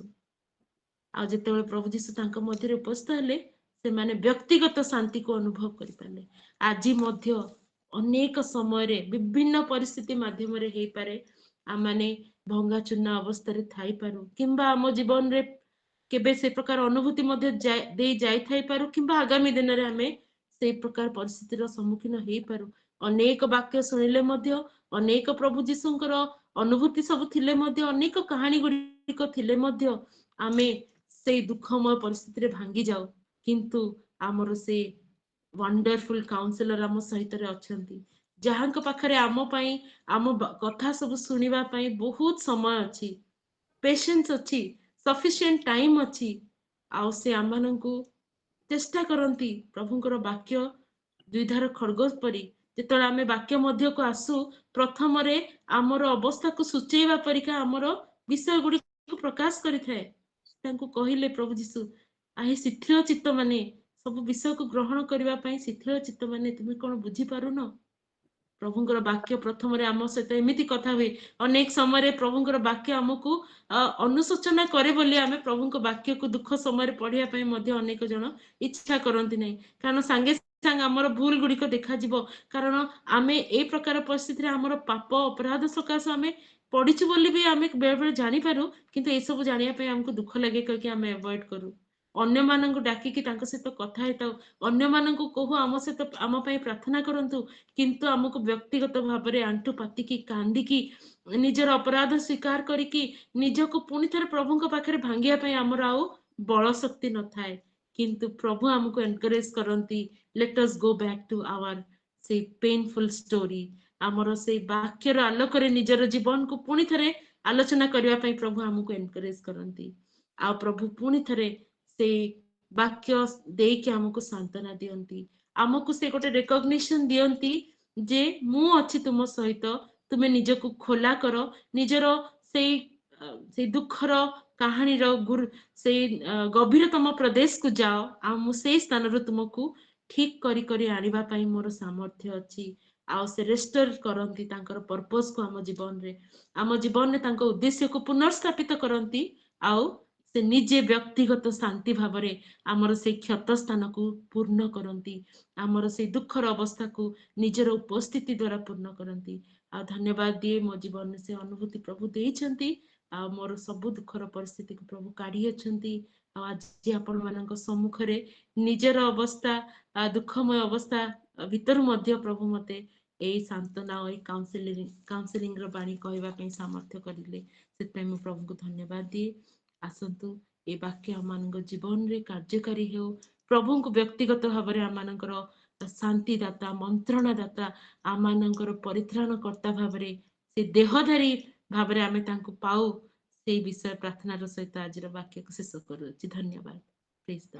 ଆଉ ଯେତେବେଳେ ପ୍ରଭୁ ଯୀଶୁ ତାଙ୍କ ମଧ୍ୟରେ ଉପସ୍ଥିତ ହେଲେ, ସେମାନେ ବ୍ୟକ୍ତିଗତ ଶାନ୍ତିକୁ ଅନୁଭବ କରିପାରିଲେ। ଆଜି ମଧ୍ୟ ଅନେକ ସମୟରେ ବିଭିନ୍ନ ପରିସ୍ଥିତି ମାଧ୍ୟମରେ ହେଇପାରେ ଆମମାନେ ଭଙ୍ଗା ଚୂର୍ଣ୍ଣ ଅବସ୍ଥାରେ ଥାଇପାରୁ, କିମ୍ବା ଆମ ଜୀବନରେ କେବେ ସେ ପ୍ରକାର ଅନୁଭୂତି ମଧ୍ୟ ଦେଇ ଯାଇଥାଇପାରୁ, କିମ୍ବା ଆଗାମୀ ଦିନରେ ଆମେ ସେଇ ପ୍ରକାର ପରିସ୍ଥିତିର ସମ୍ମୁଖୀନ ହେଇପାରୁ। ଅନେକ ବାକ୍ୟ ଶୁଣିଲେ ମଧ୍ୟ, ଅନେକ ପ୍ରଭୁ ଯୀଶୁଙ୍କର ଅନୁଭୂତି ସବୁ ଥିଲେ ମଧ୍ୟ, ଅନେକ କାହାଣୀ ଗୁଡ଼ିକ ଥିଲେ ମଧ୍ୟ ଆମେ ସେଇ ଦୁଃଖମୟ ପରିସ୍ଥିତିରେ ଭାଙ୍ଗି ଯାଉ। କିନ୍ତୁ ଆମର ସେ ୱଣ୍ଡରଫୁଲ କାଉନ୍ସିଲର ଆମ ସହିତରେ ଅଛନ୍ତି, ଯାହାଙ୍କ ପାଖରେ ଆମ ପାଇଁ, ଆମ କଥା ସବୁ ଶୁଣିବା ପାଇଁ ବହୁତ ସମୟ ଅଛି, ପେସେନ୍ସ ଅଛି, ସଫିସିଏଣ୍ଟ ଟାଇମ ଅଛି। ଆଉ ସେ ଆମମାନଙ୍କୁ ଚେଷ୍ଟା କରନ୍ତି ପ୍ରଭୁଙ୍କର ବାକ୍ୟ ଦୁଇଧାର ଖଡ୍ଗ ପରି ଯେତେବେଳେ ଆମେ ବାକ୍ୟ ମଧ୍ୟକୁ ଆସୁ ପ୍ରଥମରେ ଆମର ଅବସ୍ଥାକୁ ସୂଚେଇବା ପରିକା ଆମର ବିଷୟ ଗୁଡ଼ିକୁ ପ୍ରକାଶ କରିଥାଏ। ତାଙ୍କୁ କହିଲେ ପ୍ରଭୁ ଯୀଶୁ ଆହେ ଶିଥିଳ ଚିତ୍ତ ମାନେ ସବୁ ବିଷୟକୁ ଗ୍ରହଣ କରିବା ପାଇଁ ଶିଥିଳ ଚିତ୍ତ ମାନେ ତୁମେ କଣ ବୁଝିପାରୁନ? ପ୍ରଭୁଙ୍କର ବାକ୍ୟ ପ୍ରଥମରେ ଆମ ସହିତ ଏମିତି କଥା ହୁଏ। ଅନେକ ସମୟରେ ପ୍ରଭୁଙ୍କର ବାକ୍ୟ ଆମକୁ ଅନୁଶୋଚନା କରେ ବୋଲି ଆମେ ପ୍ରଭୁଙ୍କ ବାକ୍ୟକୁ ଦୁଃଖ ସମୟରେ ପଢିବା ପାଇଁ ମଧ୍ୟ ଅନେକ ଜଣ ଇଚ୍ଛା କରନ୍ତି ନାହିଁ, କାରଣ ସାଙ୍ଗେ ସାଙ୍ଗେ ଆମର ଭୁଲ ଗୁଡ଼ିକ ଦେଖାଯିବ। କାରଣ ଆମେ ଏଇ ପ୍ରକାର ପରିସ୍ଥିତିରେ ଆମର ପାପ ଅପରାଧ ସକାଶେ ଆମେ ପଢିଛୁ ବୋଲି ବି ଆମେ ବେଳେ ବେଳେ ଜାଣିପାରୁ, କିନ୍ତୁ ଏସବୁ ଜାଣିବା ପାଇଁ ଆମକୁ ଦୁଃଖ ଲାଗେ କହିକି ଆମେ ଆଭଏଡ୍ କରୁ। ଅନ୍ୟମାନଙ୍କୁ ଡାକିକି ତାଙ୍କ ସହିତ କଥା ହେଇଥାଉ, ଅନ୍ୟମାନଙ୍କୁ କହୁ ଆମ ସହିତ ଆମ ପାଇଁ ପ୍ରାର୍ଥନା କରନ୍ତୁ, କିନ୍ତୁ ଆମକୁ ବ୍ୟକ୍ତିଗତ ଭାବରେ ଆଣ୍ଠୁ ପାତିକି କାନ୍ଦିକି ନିଜର ଅପରାଧ ସ୍ୱୀକାର କରିକି ନିଜକୁ ପୁଣି ଥରେ ପ୍ରଭୁଙ୍କ ପାଖରେ ଭାଙ୍ଗିବା ପାଇଁ ଆମର ଆଉ ବଳ ଶକ୍ତି ନଥାଏ। କିନ୍ତୁ ପ୍ରଭୁ ଆମକୁ ଏନକରେଜ କରନ୍ତି, ଲେଟ୍ ଅସ୍ ଗो ବ୍ୟାକ୍ ଟୁ ଆୱାର ସେଇ ପେନଫୁଲ ଷ୍ଟୋରି। ଆମର ସେଇ ବାକ୍ୟର ଆଲୋକରେ ନିଜର ଜୀବନକୁ ପୁଣି ଥରେ ଆଲୋଚନା କରିବା ପାଇଁ ପ୍ରଭୁ ଆମକୁ ଏନକରେଜ କରନ୍ତି। ଆଉ ପ୍ରଭୁ ପୁଣି ଥରେ ସେଇ ବାକ୍ୟ ଦେଇକି ଆମକୁ ସାନ୍ତ୍ୱନା ଦିଅନ୍ତି, ଆମକୁ ସେ ଗୋଟେ ରେକଗ୍ନିସନ ଦିଅନ୍ତି ଯେ ମୁଁ ଅଛି ତୁମ ସହିତ, ତୁମେ ନିଜକୁ ଖୋଲା କର, ନିଜର ସେଇ ଦୁଃଖର କାହାଣୀର ସେଇ ଗଭୀରତମ ପ୍ରଦେଶକୁ ଯାଅ, ଆଉ ମୁଁ ସେଇ ସ୍ଥାନରୁ ତୁମକୁ ଠିକ କରି କରି ଆଣିବା ପାଇଁ ମୋର ସାମର୍ଥ୍ୟ ଅଛି। ଆଉ ସେ ରେଷ୍ଟୋର କରନ୍ତି ତାଙ୍କର ପର୍ପସକୁ ଆମ ଜୀବନରେ ତାଙ୍କ ଉଦ୍ଦେଶ୍ୟକୁ ପୁନର୍ସ୍ଥାପିତ କରନ୍ତି। ଆଉ ସେ ନିଜେ ବ୍ୟକ୍ତିଗତ ଶାନ୍ତି ଭାବରେ ଆମର ସେଇ କ୍ଷତ ସ୍ଥାନକୁ ପୂର୍ଣ୍ଣ କରନ୍ତି, ଆମର ସେଇ ଦୁଃଖର ଅବସ୍ଥାକୁ ନିଜର ଉପସ୍ଥିତି ଦ୍ୱାରା ପୂର୍ଣ୍ଣ କରନ୍ତି। ଆଉ ଧନ୍ୟବାଦ ଦିଏ, ମୋ ଜୀବନରେ ସେ ଅନୁଭୂତି ପ୍ରଭୁ ଦେଇଛନ୍ତି, ଆଉ ମୋର ସବୁ ଦୁଃଖର ପରିସ୍ଥିତିକୁ ପ୍ରଭୁ କାଢି ଅଛନ୍ତି। ଆଉ ଆଜି ଆପଣ ମାନଙ୍କ ସମ୍ମୁଖରେ ନିଜର ଅବସ୍ଥା ଦୁଃଖମୟ ଅବସ୍ଥା ଭିତରୁ ମଧ୍ୟ ପ୍ରଭୁ ମତେ ଏଇ ସାନ୍ତ୍ୱନା ଏଇ କାଉନ୍ସିଲିଂର ବାଣୀ କହିବା ପାଇଁ ସାମର୍ଥ୍ୟ କରିଲେ, ସେଥିପାଇଁ ମୁଁ ପ୍ରଭୁଙ୍କୁ ଧନ୍ୟବାଦ ଦିଏ। ଆସନ୍ତୁ ଏ ବାକ୍ୟ ଆମମାନଙ୍କ ଜୀବନରେ କାର୍ଯ୍ୟକାରୀ ହେଉ, ପ୍ରଭୁଙ୍କୁ ବ୍ୟକ୍ତିଗତ ଭାବରେ ଆମମାନଙ୍କର ଶାନ୍ତିଦାତା ମନ୍ତ୍ରଣାଦାତା ଆମମାନଙ୍କର ପରିତ୍ରାଣ କର୍ତ୍ତା ଭାବରେ ସେ ଦେହଧାରୀ ଭାବରେ ଆମେ ତାଙ୍କୁ ପାଉ, ସେଇ ବିଷୟ ପ୍ରାର୍ଥନାର ସହିତ ଆଜିର ବାକ୍ୟକୁ ଶେଷ କରୁଅଛି। ଧନ୍ୟବାଦ। ପ୍ରେଜ୍ ଦ